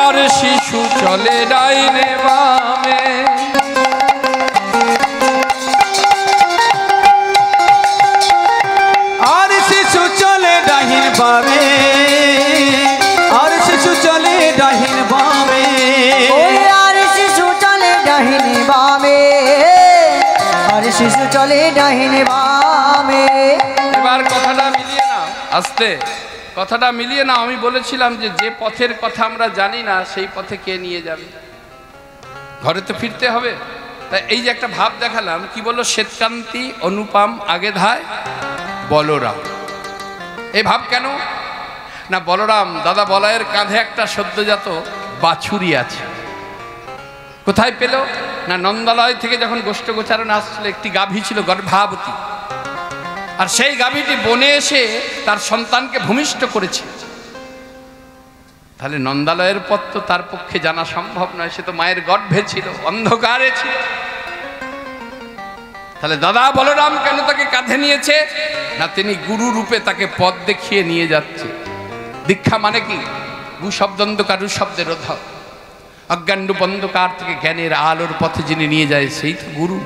আর শিশু চলে ডাইনে বামে। আর শিশু চলে ডাহিন বামে, আর শিশু চলে ডাহিন বামে। ওই আর শিশু চলে ডাহিনে বামে, আর শিশু চলে ডাহিনে বামে। এবার কথাটা মিলিয়ে নাও, আস্তে কথাটা মিলিয়ে নাও। আমি বলেছিলাম যে যে পথের কথা আমরা জানি না সেই পথে কে নিয়ে যাবে? ঘরে তো ফিরতে হবে। তাই এই যে একটা ভাব দেখালাম, কি বললো? শ্বেতকান্তি অনুপম আগে ধায় বলরাম। এই ভাব কেন? না, বলরাম দাদা বলয়ের কাঁধে একটা সদ্যজাত বাছুরি আছে। কোথায় পেল? না, নন্দালয় থেকে যখন গোষ্ঠ গোচারণ আসছিল একটি গাভী ছিল গর্ভাবতী, আর সেই গাভীটি বনে এসে তার সন্তানকে ভূমিষ্ঠ করেছে। তাহলে নন্দালয়ের পথ তো তার পক্ষে জানা সম্ভব নয়, সে তো মায়ের গর্ভে ছিল, অন্ধকারে ছিল। তাহলে দাদা বলরাম কেন তাকে কাঁধে নিয়েছে? না, তিনি গুরু রূপে তাকে পথ দেখিয়ে নিয়ে যাচ্ছে। দীক্ষা মানে কি? গু শব্দন্ধকার শব্দের অধক, অজ্ঞান রূপ অন্ধকার থেকে জ্ঞানের আলোর পথে যিনি নিয়ে যায় সেই তো গুরু।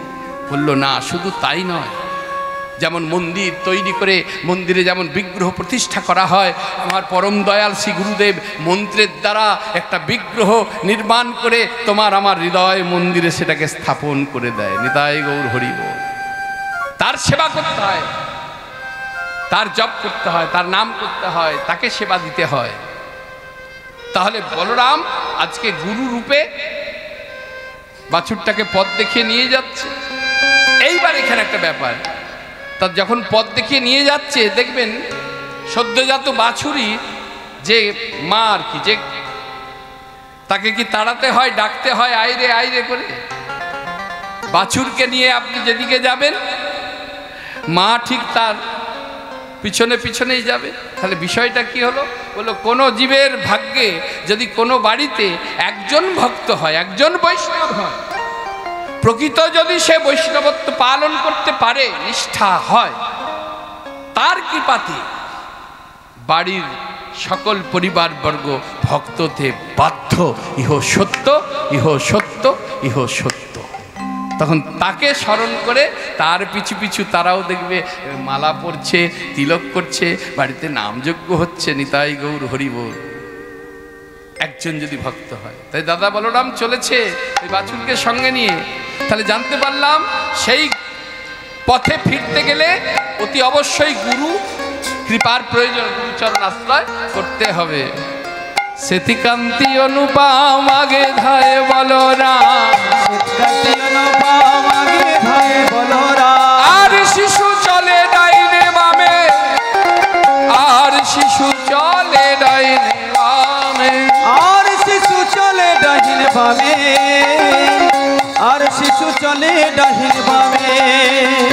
বলল না, শুধু তাই নয়। যেমন মন্দির তৈরি করে মন্দিরে যেমন বিগ্রহ প্রতিষ্ঠা করা হয়, আমার পরম দয়াল শ্রী গুরুদেব মন্ত্রের দ্বারা একটা বিগ্রহ নির্মাণ করে তোমার আমার হৃদয় মন্দিরে সেটাকে স্থাপন করে দেয়। নিতাই গৌর হরি বল। তার সেবা করতে হয়, তার জপ করতে হয়, তার নাম করতে হয়, তাকে সেবা দিতে হয়। তাহলে বলরাম আজকে গুরু রূপে বাছুরটাকে পথ দেখিয়ে নিয়ে যাচ্ছে। এইবার এখানে একটা ব্যাপার, তার যখন পথ দেখিয়ে নিয়ে যাচ্ছে দেখবেন সদ্যজাত বাছুরি যে মা আর কি, যে তাকে কি তাড়াতে হয়, ডাকতে হয় আইরে আইরে করে? বাছুরকে নিয়ে আপনি যেদিকে যাবেন মা ঠিক তার পিছনে পিছনেই যাবে। তাহলে বিষয়টা কি হলো? বললো কোনো জীবের ভাগ্যে যদি কোনো বাড়িতে একজন ভক্ত হয়, একজন বৈষ্ণব হয়, প্রকৃত যদি সে বৈষ্ণবত্ব পালন করতে পারে, নিষ্ঠা হয়, তার কৃপাতে বাড়ির সকল পরিবারবর্গ ভক্ততে বাধ্য। ইহ সত্য, ইহ সত্য, ইহ সত্য। তখন তাকে স্মরণ করে তার পিছু পিছু তারাও দেখবে মালা পরছে, তিলক করছে, বাড়িতে নামযজ্ঞ হচ্ছে, নিতাই গৌর হরি বল। একজন যদি ভক্ত হয়। তাই দাদা বলরাম চলেছে ওই বাছুরকে সঙ্গে নিয়ে। তাহলে জানতে পারলাম সেই পথে ফিরতে গেলে অতি অবশ্যই গুরু কৃপার প্রয়োজন, গুরুচরণ আশ্রয় করতে হবে। সেতিকান্তি অনুপম আগে ধায় বলরাম, সেতিকান্তি অনুপম আগে ধায় বলরাম। আর শিশু চলে ডাইনে বামে, আর শিশু চলে ডাইনে বামে, আর শিশু চলে ডাহিনে বামে, আর শিশু চলে ডাহিনে বামে।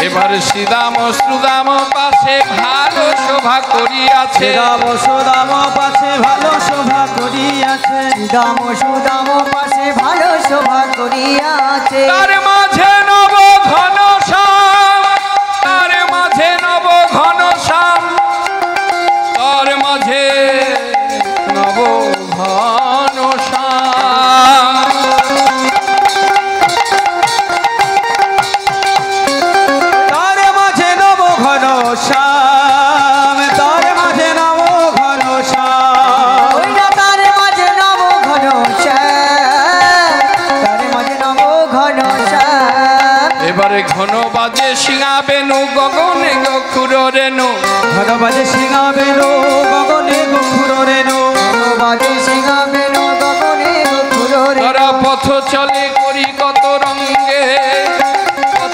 এবার শ্রীদাম শ্রুদাম পাশে ভালো শোভা করিয়াছে, রাম সুদাম পাশে ভালো শোভা করিয়াছে, দাম সুদাম পাশে ভালো শোভা করিয়াছে। তার মাঝে নব ঘন শ্যাম, তার মাঝে নব ঘন শ্যাম, তার মাঝে নব ঘন শ্যাম। তার মাঝে নব ঘন শ্যাম, তার মাঝে নব ঘন শ্যাম। ওই না তার মাঝে নব ঘন শ্যাম, তার মাঝে নব ঘন শ্যাম। এবারে ঘন বাজে সিঙা বেনু গগনে গখুর রেণু, ঘন বাজে সিঙা বেনু গগনে গখুর রেণু, বাজে সিংহা বেনু গগনে গখুর রে। তারা পথ চলে করি কত রঙ্গে,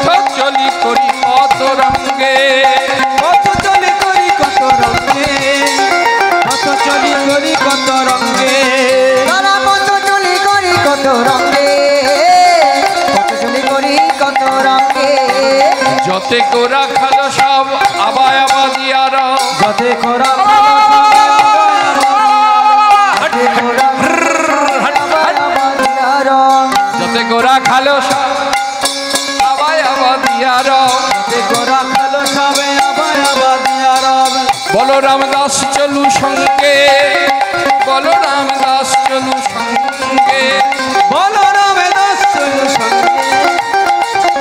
পথ চলি করি কত রঙ্গে, কত চলি করি কত রঙ্গে, কত চলি করি কত রঙ্গে। তারা কত চলি করি কত রঙে, কত চলি করি কত রঙে। যতে কোরা খালো সব আবায় আবাদিয়ার, যাতে করা যতে কোরা খালো সব আবায় আবাদিয়ার। গোরা খালো সবে আবাই আবাদিয়ার। বলরাম দাস চলু সঙ্গে, বলরাম দাস চলু সঙ্গে, বলরাম দাস চলু সঙ্গে,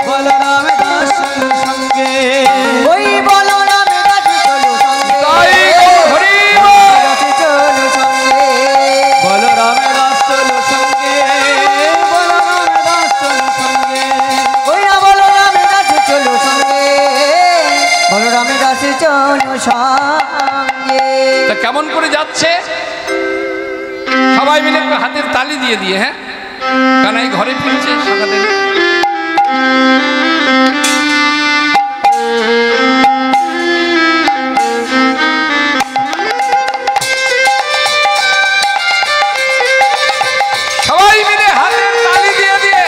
বলরাম দাস চলু সঙ্গে। ওই বলো রামে দাস চলো সঙ্গে, তাই গৌর হরি বল। দাস চলো সঙ্গে। বলরাম দাস চলু সঙ্গে, বলরাম দাস চলু সঙ্গে। ওই না বলো রামে দাস চলো সঙ্গে, বলো রামে দাস চলো সঙ্গে। তা কেমন করে যাচ্ছে? সবাই মিলে একটু হাতের তালি দিয়ে দিয়ে, হ্যাঁ, কানাই ঘরে ফিরছে সকালে। সবাই মিলে হাতের তালি দিয়ে দিয়ে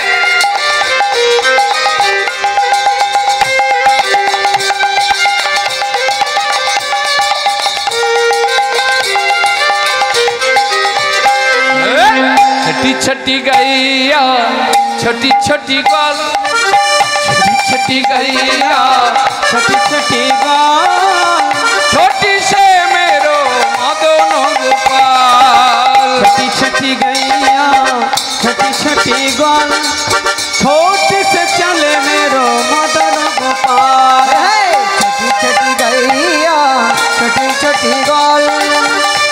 छटी छटी गैया, छोटी छोटी ग्वाल, छोटी छोटी गैया, छठी छठी गाल, छोटी से मेरो मदन गोपाल। छठी छठी गैया, छठी छठी गाल, छोटी से चले मेरो मदन गोपाल। छोटी छोटी गैया, छोटी छोटी गोल,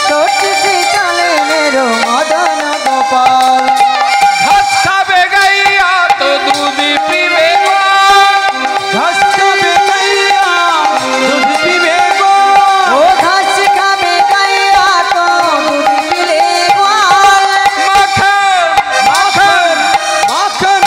छोटी सी चले मेरो मदन गोपाल। घास खाबे गैया तो दूध पीबे ग्वाल, घास खाबे गैया, दूध पीबे ओ गोल। घास खाबे गैया तो दूध पीले ग्वाल। माखन माखन माखन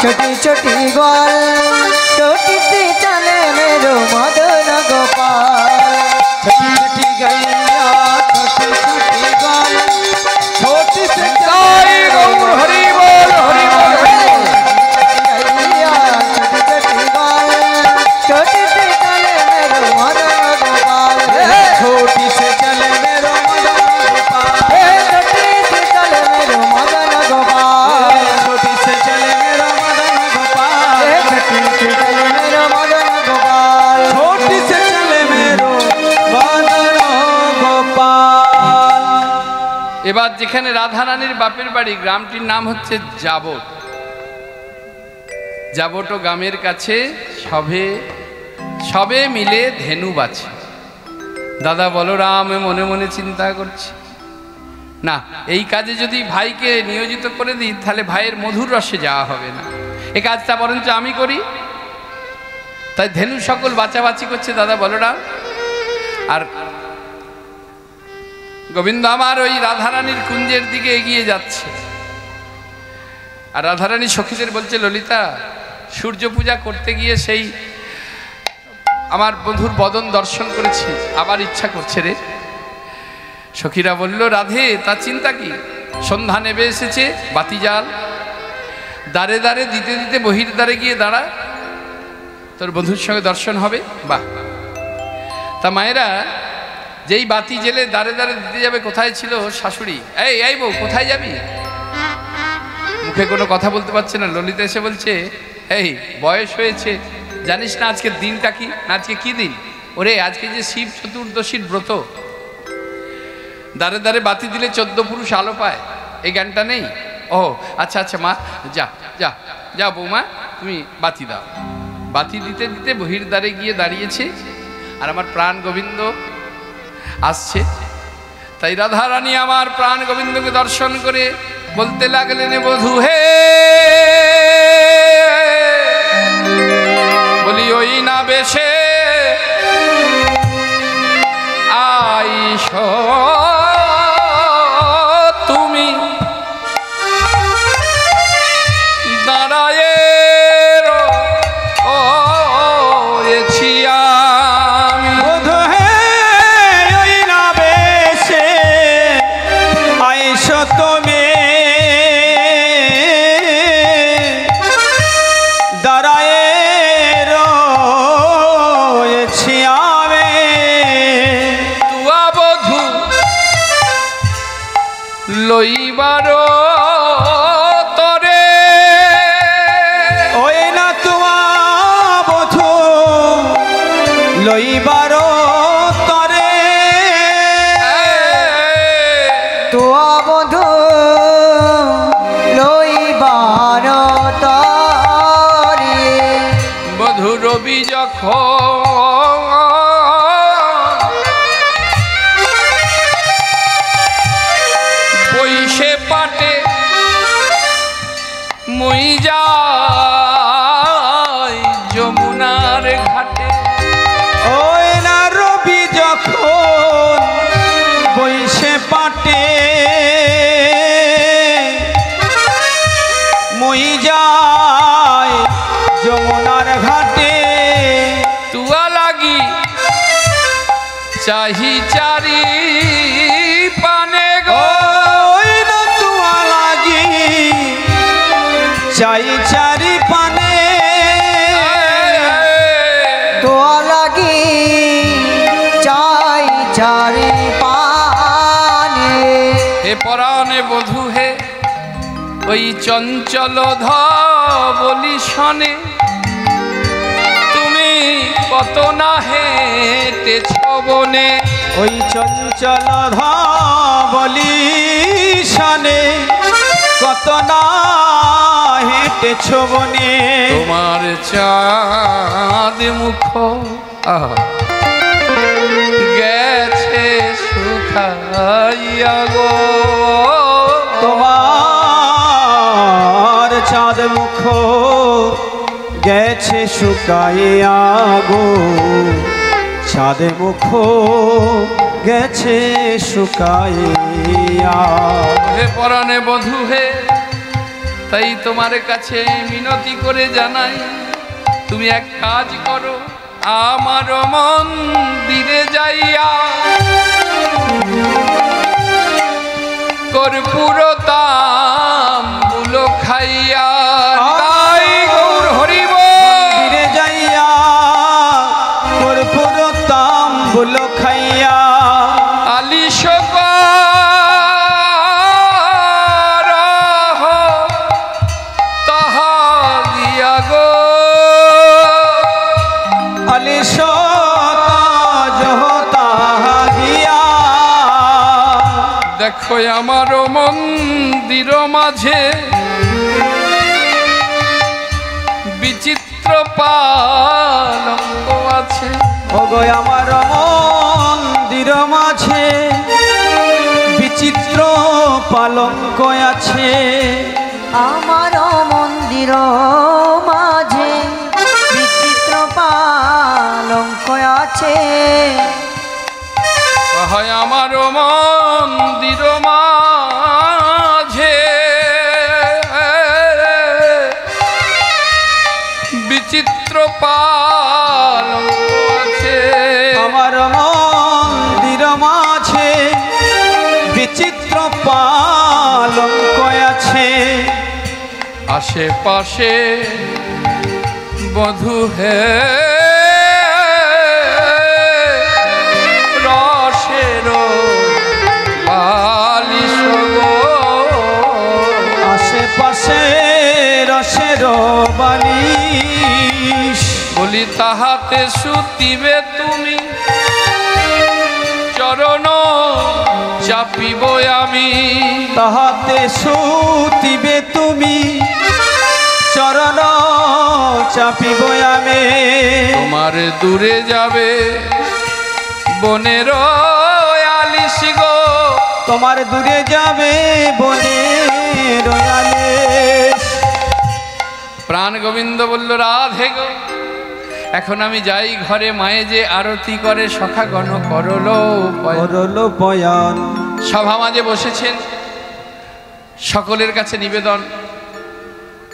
छोटी छोटी ग्वाल छोटी सी चले मेरो मदन गोपाल छोटी छोटी गैया छोटी छोटी गाल छोटी से जय गौर हरि बोल हरि बोल हरि बोल। गैया छोटी छोटी ग्वाल छोटी सी चले मेरो मदन गोपाल छोटी से चले मेरो मदन गोपाल छोटी सी चले मेरो मदन गोपाल छोटी से चले मेरो मदन गोपाल छोटी सी चले मेरो मदन गोपाल छोटी से चले मेरो मदन गोपाल। এবার যেখানে রাধা রানীর বাপের বাড়ি গ্রামটির নাম হচ্ছে জাবট। জাবট গ্রামের কাছে সবে সবে মিলে ধেনু বাছে। দাদা বলরাম মনে মনে চিন্তা করছে, না এই কাজে যদি ভাইকে নিয়োজিত করে দিই তাহলে ভাইয়ের মধুর রসে যাওয়া হবে না, এই কাজটা বরঞ্চ আমি করি। তাই ধেনু সকল বাছাবাছি করছে দাদা বলরাম। আর গোবিন্দ আমার ওই রাধারানীর কুঞ্জের দিকে এগিয়ে যাচ্ছে। আর রাধারানী সখীদের বলছে, ললিতা সূর্য পূজা করতে গিয়ে সেই আমার বন্ধুর বদন দর্শন করেছি, আবার ইচ্ছা করছে রে। সখীরা বলল, রাধে তার চিন্তা কি, সন্ধ্যা নেবে এসেছে, বাতি জাল দ্বারে দ্বারে দিতে দিতে বহির দ্বারে গিয়ে দাঁড়া, তোর বন্ধুর সঙ্গে দর্শন হবে। বাহ। তা মায়েরা যেই বাতি জেলে দাঁড়ে দাঁড়ে দিতে যাবে, কোথায় ছিল শাশুড়ি, এই এই বউ কোথায় যাবি? মুখে কোনো কথা বলতে পারছে না। ললিতা এসে বলছে, এই বয়স হয়েছে, জানিস না আজকের দিনটা কি, না আজকে কি দিন? ওরে আজকে যে শিব চতুর্দশীর ব্রত, দাঁড়ে দাঁড়ে বাতি দিলে 14 পুরুষ আলো পায়, এই জ্ঞানটা নেই? ও আচ্ছা আচ্ছা মা, যা যা যা বৌমা তুমি বাতি দাও। বাতি দিতে দিতে বহির দ্বারে গিয়ে দাঁড়িয়েছে, আর আমার প্রাণ গোবিন্দ আসছে। তাই রাধা রানী আমার প্রাণ গোবিন্দকে দর্শন করে বলতে লাগলেন, বধূ হে, বলি ওই না বেশে আইস তুমি, দাঁড়ায়ে রয়েছি আমি। বধূ হে ওই না বেশে আইসো তুমি, দাঁড়ায়ে রয়েছি আমি। তুয়া বধূ লইবার তরে, ওই না তোমা বধূ লইবার তরে, তোয়া বধূ লইবার তরে বধূ রবি যখন বইসে পাটে মই যাই যমুনার ঘাটে। ওই না রবি যখন বইসে পাটে মই যাই যমুনার ঘাটে। তুয়া লাগি চাহি চারি পানে গো, ওই না তুয়া লাগি চাই চারি পানে। তোয়া লাগি চাই চারি পানে হে পরাণে বধূ হে, ওই চঞ্চল ধবলি শনে তুমি কত না হেঁটেছ বনে। ওই চঞ্চল ধবলি শানে কত না হেঁটেছ বনে। তোমার চাঁদ মুখ গেছে শুকাইয়া গো, তোমার চাঁদ মুখ গেছে শুকাইয়া গো, চাঁদ মুখ গেছে শুকাইয়া। হে পরাণে বধূ হে, তাই তোমার কাছে মিনতি করে জানাই, তুমি এক কাজ করো, আমার মন্দিরে যাইয়া কর্পূর তাম্বুল খাইয়া, তাই গৌর হরিব ফিরে যাইয়া কর্পূর তাম্বুল খাইয়া আলিশ তাহা দিয়া গো আলিশ তাহা দিয়া। দেখো আমার মন্দির মাঝে বিচিত্র পালঙ্ক আছে। ওগো আমার মন্দির মাঝে বিচিত্র পালঙ্ক আছে। আমার মন্দির মাঝে বিচিত্র পালঙ্ক আছে। হয় আমার মন্দির মাঝে বিচিত্র পালঙ্ক আছে। আমার মন্দির মাঝে বিচিত্র পালঙ্ক আছে। আশেপাশে বধূ হে রসের বালিশ গো, আশেপাশে রসের বালিশ। বলি তাহাতে শুতিবে তুমি, চরণ চাপিব আমি। তাহাতে শুতিবে তুমি, চরণ চাপিব আমি। তোমার দূরে যাবে বনের আলিশ গো, তোমার দূরে যাবে বনের আলিশ। প্রাণ গোবিন্দ বলল, রাধে গো, এখন আমি যাই ঘরে, মায়ে যে আরতি করে সখা গণ করলো করল বয়ান। সভা মাঝে বসেছেন, সকলের কাছে নিবেদন,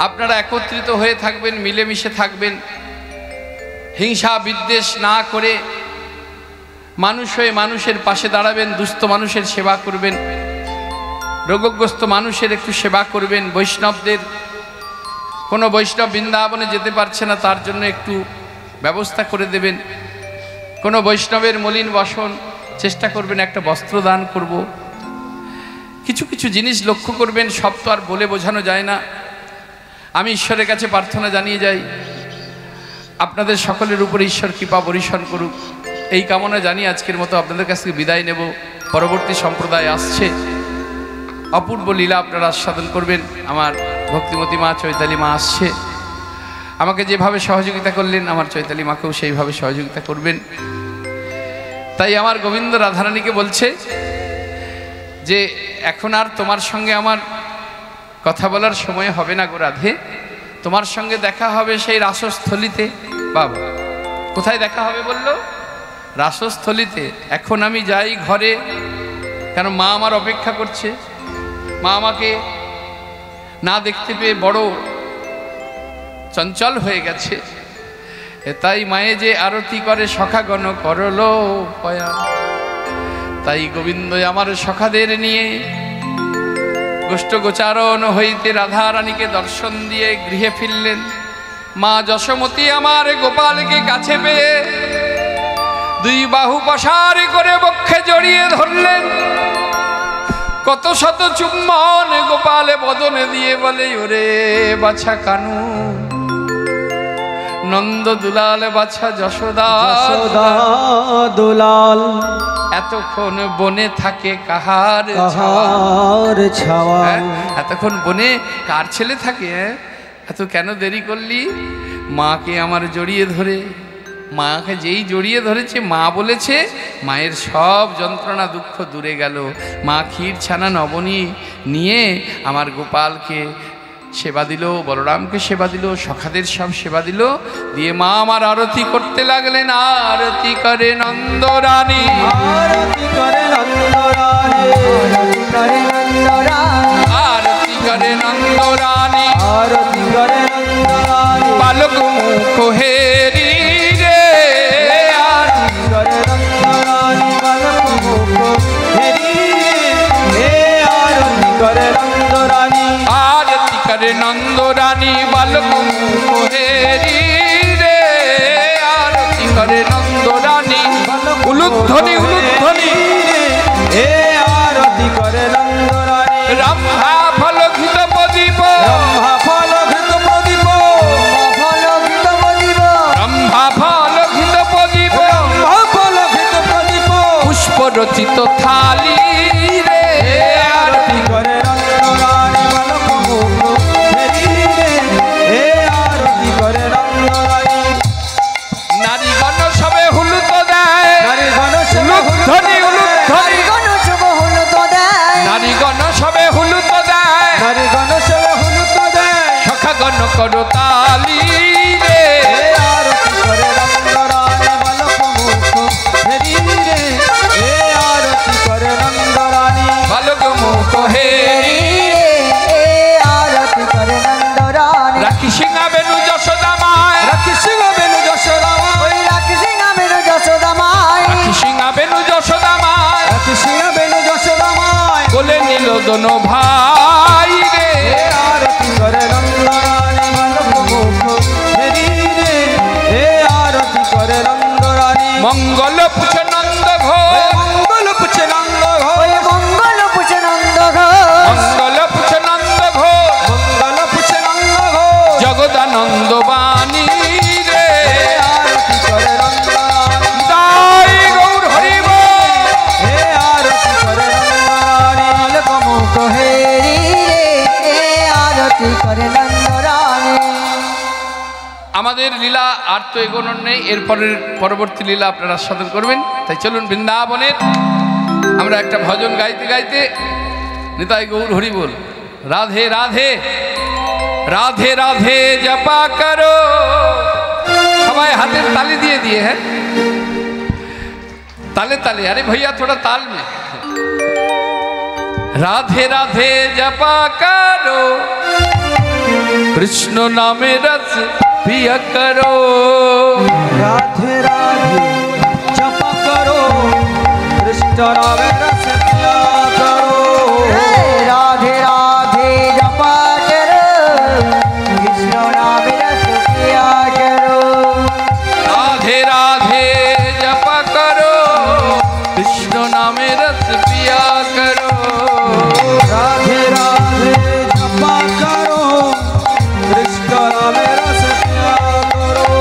আপনারা একত্রিত হয়ে থাকবেন, মিলেমিশে থাকবেন, হিংসা বিদ্বেষ না করে মানুষ হয়ে মানুষের পাশে দাঁড়াবেন, দুস্থ মানুষের সেবা করবেন, রোগগ্রস্ত মানুষের একটু সেবা করবেন। বৈষ্ণবদের কোনো বৈষ্ণব বৃন্দাবনে যেতে পারছে না, তার জন্য একটু ব্যবস্থা করে দেবেন। কোনো বৈষ্ণবের মলিন বসন চেষ্টা করবেন, একটা বস্ত্র দান করব। কিছু কিছু জিনিস লক্ষ্য করবেন, সব তো আর বলে বোঝানো যায় না। আমি ঈশ্বরের কাছে প্রার্থনা জানিয়ে যাই, আপনাদের সকলের উপরে ঈশ্বর কৃপা বর্ষণ করুক, এই কামনা জানিয়ে আজকের মতো আপনাদের কাছ থেকে বিদায় নেব। পরবর্তী সম্প্রদায় আসছে, অপূর্ব লীলা আপনারা আস্বাদন করবেন। আমার ভক্তিমতী মা চৈতালি মা আসছে, আমাকে যেভাবে সহযোগিতা করলেন আমার চৈতালি মাকেও সেইভাবে সহযোগিতা করবেন। তাই আমার গোবিন্দ রাধারানীকে বলছে যে এখন আর তোমার সঙ্গে আমার কথা বলার সময় হবে না গো রাধে, তোমার সঙ্গে দেখা হবে সেই রাসস্থলিতে। বাবা, কোথায় দেখা হবে বললো? রাসস্থলিতে। এখন আমি যাই ঘরে, কেন মা আমার অপেক্ষা করছে। মা আমাকে না দেখতে পেয়ে বড় চঞ্চল হয়ে গেছে, তাই মায়ে যে আরতি করে সখাগণ করলো পয়া। তাই গোবিন্দ আমার সখাদের নিয়ে গোষ্ঠ গোচারণ হইতে রাধারানীকে দর্শন দিয়ে গৃহে ফিরলেন। মা যশোমতী আমার গোপালকে কাছে পেয়ে দুই বাহু প্রসার করে বক্ষে জড়িয়ে ধরলেন। কত শত চুম্বন গোপালে বদনে দিয়ে বলে, ওরে বাছা কানু, নন্দ দুলাল বাছা যশোদা দুলাল, এতক্ষণ বনে থাকে কাহার ছাওয়া। এতক্ষণ বনে কার ছেলে থাকে? এত কেন দেরি করলি? মাকে আমার জড়িয়ে ধরে, মাকে যেই জড়িয়ে ধরেছে মা বলেছে, মায়ের সব যন্ত্রণা দুঃখ দূরে গেল। মা ক্ষীর ছানা নবনী নিয়ে আমার গোপালকে সেবা দিল, বলরামকে সেবা দিল, সখাদের সব সেবা দিল, দিয়ে মা আমার আরতি করতে লাগলেন। আরতি করে নন্দরানী, আরতি করে নন্দরানী, আরতি করে নন্দরানী, আরতি করে নন্দরানী, आरती करे नंदरानी बालक मुख हेरी रे आरती करे नंदरानी बालक मुख हेरी हे आरती करे नंदरानी आरती करे नंदरानी बालक मुख हेरी रे आरती करे नंदरानी उलुध्वनि उलुध्वनि हे आरती करे नंदरानी रंभा फल घृत प्रदीप ब्रह्मा फल घृत प्रदीप रंभा फल घृत प्रदीप ब्रह्मा फल घृत प्रदीप पुष्प रचित थाली रे आरती करे नंदरानी बालक मुख हेरी रे हे आरती करे नंदरानी नारीगण सबे हुलुत देय नारीगण सबे उलुध्वनि उलुध्वनि नारीगण सबे हुलुत देय नारीगण सबे हुलुत देय सखागण करो ताली रे हे आरती करे नंदरानी बालक मुख हेरी रे हे आरती करे नंदरानी बालक मुख हेरी राखी सिंहा बेनु यशोदा माय राखी सिंह बेनु यशोदा माय राखी सिंहा बेनु यशोदा माय राखी सिंह बेनु यशोदा माय बोले नील दोनों भाई रे हे आरती करे नंदरानी बालक मुख हेरी रे हे आरती करे नंदरानी मंगल पुछ नंद घोष मंगल पुछ नंद घोष मंगल पुछ नंद घोष मंगल पुछ नंद घोष जगदानंद बानी रे हे आरती करे नंदरानी दाई गौर हरि बोल हे आरती करे नंदरानी बालक मुख আমাদের লীলা আর তো এগোনোর নেই, এরপরের পরবর্তী লীলা আপনারা আস্বাদন করবেন। তাই চলুন বৃন্দাবনের আমরা একটা ভজন গাইতে গাইতে নিতাই গৌর হরি বল রাধে রাধে রাধে রাধে জপা করো, সবাই হাতের তালি দিয়ে দিয়ে, হ্যাঁ ताले ताले, अरे भैया थोड़ा ताल में। राधे राधे जपा करो, कृष्ण नामे रस पिया करो। राधे राधे जपा करो, कृष्ण नामे रस पिया करो। राधे राधे जपा करो, कृष्ण नामे रस पिया करो। राधे राधे जपा करो, कृष्ण नामे रस पिया करो। राधे राधे जपा करो, कृष्ण नामे रस पिया करो।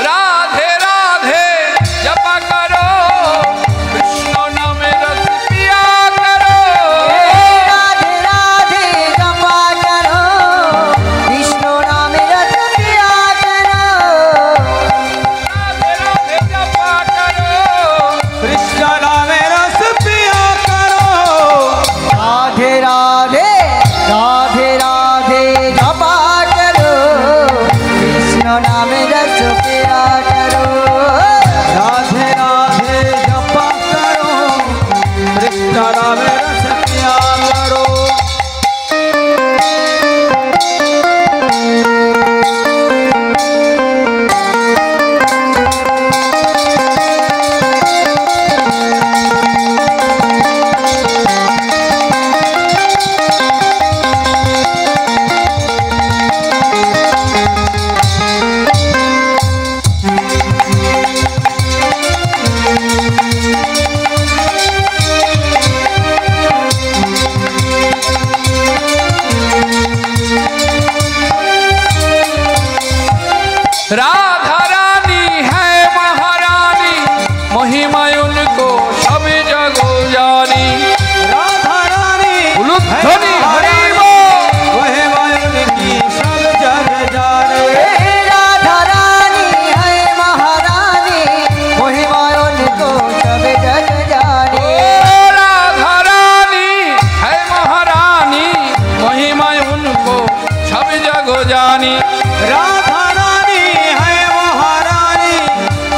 राधे राधे जपा करो, कृष्ण नामे रस पिया करो। राधे राधे जपा करो, कृष्ण नामे रस पिया करो। राधे राधे जपा करो, कृष्ण नामे रस पिया करो। राधे राधे राधे राधे जपा करो, कृष्ण नामे रस पिया करो। राधे राधे जपा करो, कृष्ण नामे रस पिया करो। राधा रानी है महारानी, महिमा उनको सब जग जानी। राधा रानी उलुध्वनि हरि बोल। वह वायुन की सब जग जाने। राधा रानी है महारानी, महिमा उनको सब जग जाने। राधा रानी है महारानी, महिमा उनको सब जग जानी। राधा रानी है महारानी,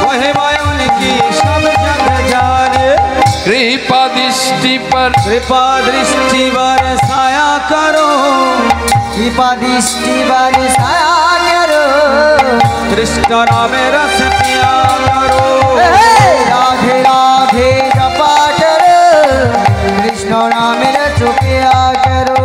वह वायुन की सब जग जाने। कृपा दृष्टि पर कृपा दृष्टि बरसाया करो, कृपा दृष्टि बरसाया करो कृष्ण नाम रस पिया करो राधे राधे जपा करो कृष्ण नाम रस पिया करो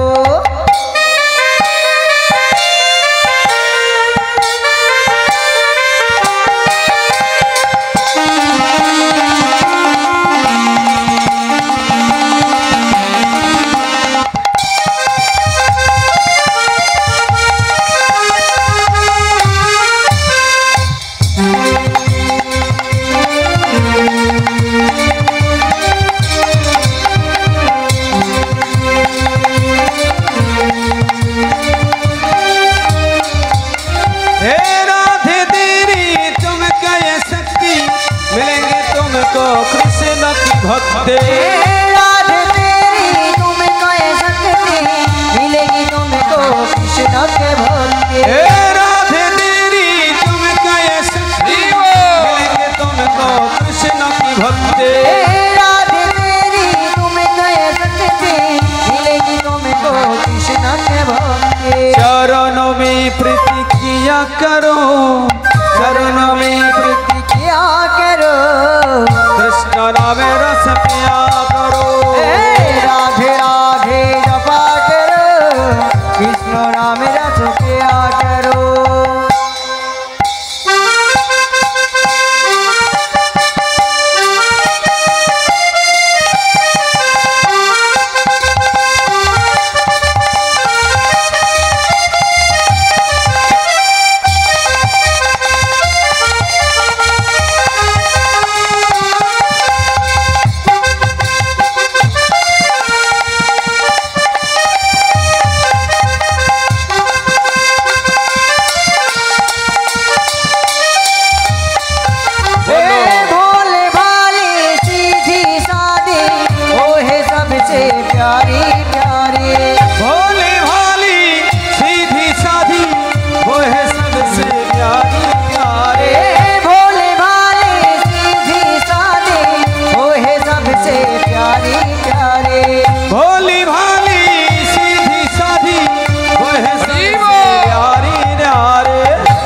भक्ति राधे तेरी तुमको शक्ति मिलेगी तुमको कृष्ण के भक्ति राधे तेरी तुमको शक्ति मिलेगी तुमको कृष्ण की भक्ति राधे तेरी तुमको शक्ति मिलेगी तुमको कृष्ण के भक्ति चरणों में प्रतिक्रिया करो चरणों में प्रतिक्रिया करो कृष्ण नाम रस पिया करो राधे राधे जपा करो कृष्ण नाम रस पिया करो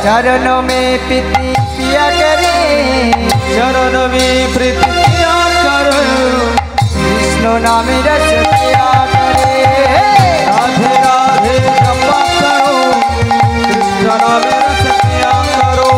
चरणों में प्रीति पिया करे चरणों में प्रीति पिया करो कृष्ण नाम रस पिया करे राधे राधे जपा करो कृष्ण नाम रस पिया करो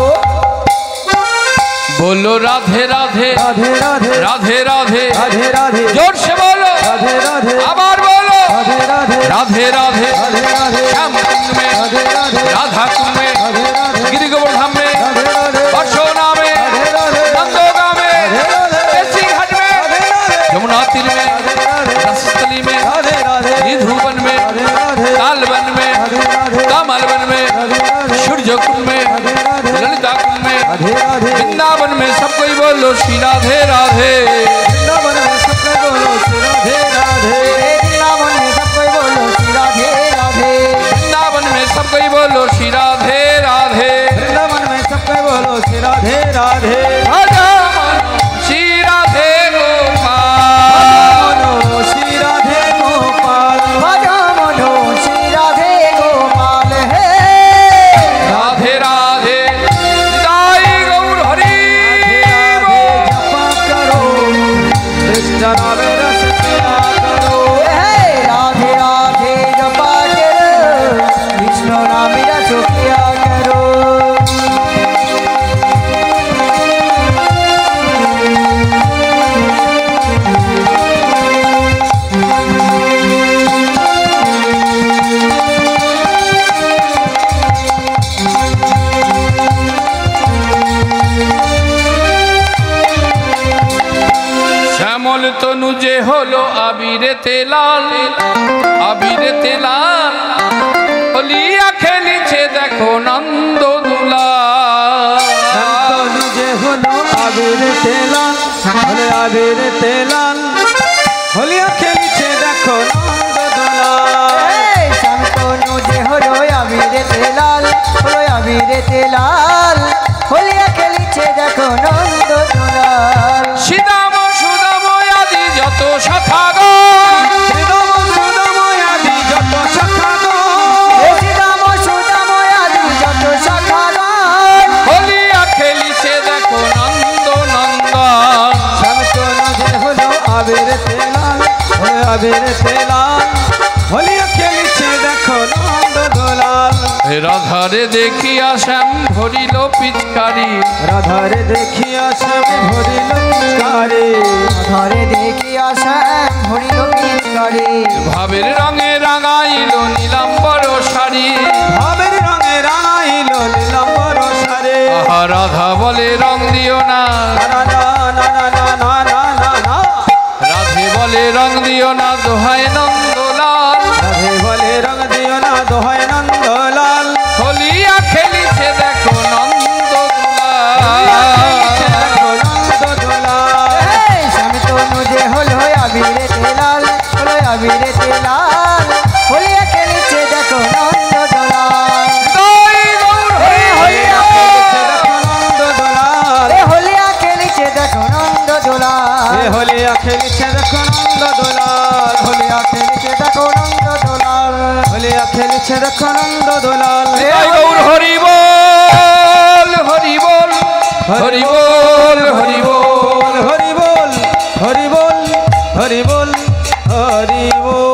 बोलो राधे राधे राधे राधे राधे राधे राधे राधे जोर से बोलो राधे राधे आबार बोलो राधे राधे राधे राधे राधे राधे श्याम कुंड में राधे राधे राधा कुंड में राधे राधे गिरि गोवर्धन में राधे राधे परशोना में राधे राधे नंदोगा में राधे राधे देसी घाट में राधे राधे यमुना तीर में राधे राधे रसस्थली में राधे राधे निधुवन में राधे राधे तालवन में राधे राधे कमलवन में राधे राधे सूर्य कुंड में राधे राधे ललिता कुंड में राधे राधे वृंदावन में सब कोई बोलो श्री राधे राधे वृंदावन में सबको बोलो श्री राधे राधे वृंदावन में सब कोई बोलो श्री राधे राधे वृंदावन में सब कोई बोलो श्री राधे राधे वृंदावन में सबको बोलो श्री राधे राधे राधा श्री राधे गोपाल मनो श्री राधे गोपाल भजो मनो श्री राधे गोपाल है राधे राधे निताई गौर हरि राधे जपा करो कृष्ण नाम रस पिया करो राधे राधे जपा करो कृष्ण नाम रस पिया करो শ্যামল তনু যে হলো আবিরেতে লাল আবিরেতে লাল হলিয়া খেলিছে দেখো নন্দ দুলাল संतनु जे होलो आबिर तेलाल होले आबिर तेलाल होलिया खेलिছে দেখো নন্দ দুলাল শান্তনু যে হলো আবিরে তেলাল হলো আবিরে তেলাল হোলিয়া খেলিছে দেখো নন্দ দুলাল শ্রীদাম সুদাম আদি যত সখাগণ শ্রীরাম সুদাম আদি যত সখাগণ আবিরেতে লাল হলো আবিরেতে লাল হোলিয়া খেলিছে দেখো নন্দ দোলাল রাধারে দেখিয়া শ্যাম ধরিল পিচকারি রাধারে দেখিয়া শ্যাম ভরিল পিচকারি ধরে দেখিয়া শ্যাম ধরিল পিচকারি ভাবের রঙে রাঙাইল নীলাম্বর শাড়ি ভাবের রঙে রাঙাইল নীলাম্বর সারে আহা রাধা বলে রং দিও না না না না না না না না না না রাধে বলে রং দিও না দোহাই নন্দলাল রাধে বলে রং দিও না দোহাই নন্দলাল হলিয়া খেলিছে দেখো নন্দ নন্দ দোলাল শ্যাম তনু যে হলো আবিরেতে লাল হলো আবিরেতে লাল হোলিয়া খেলিছে দেখো নন্দ দোলাল হোলিয়া খেলিছে দেখো নন্দ দোলাল হোলিয়া খেলিছে দেখো নন্দ দোলাল হোলিয়া খেলিছে দেখো নন্দ দোলাল হোলিয়া খেলিছে দেখো নন্দ দোলাল হোলিয়া খেলিছে দেখো নন্দ দোলাল গৌর হরি বল হরি বল হরি বল হরি বল হরি বল হরি বল হরি বল হরি বল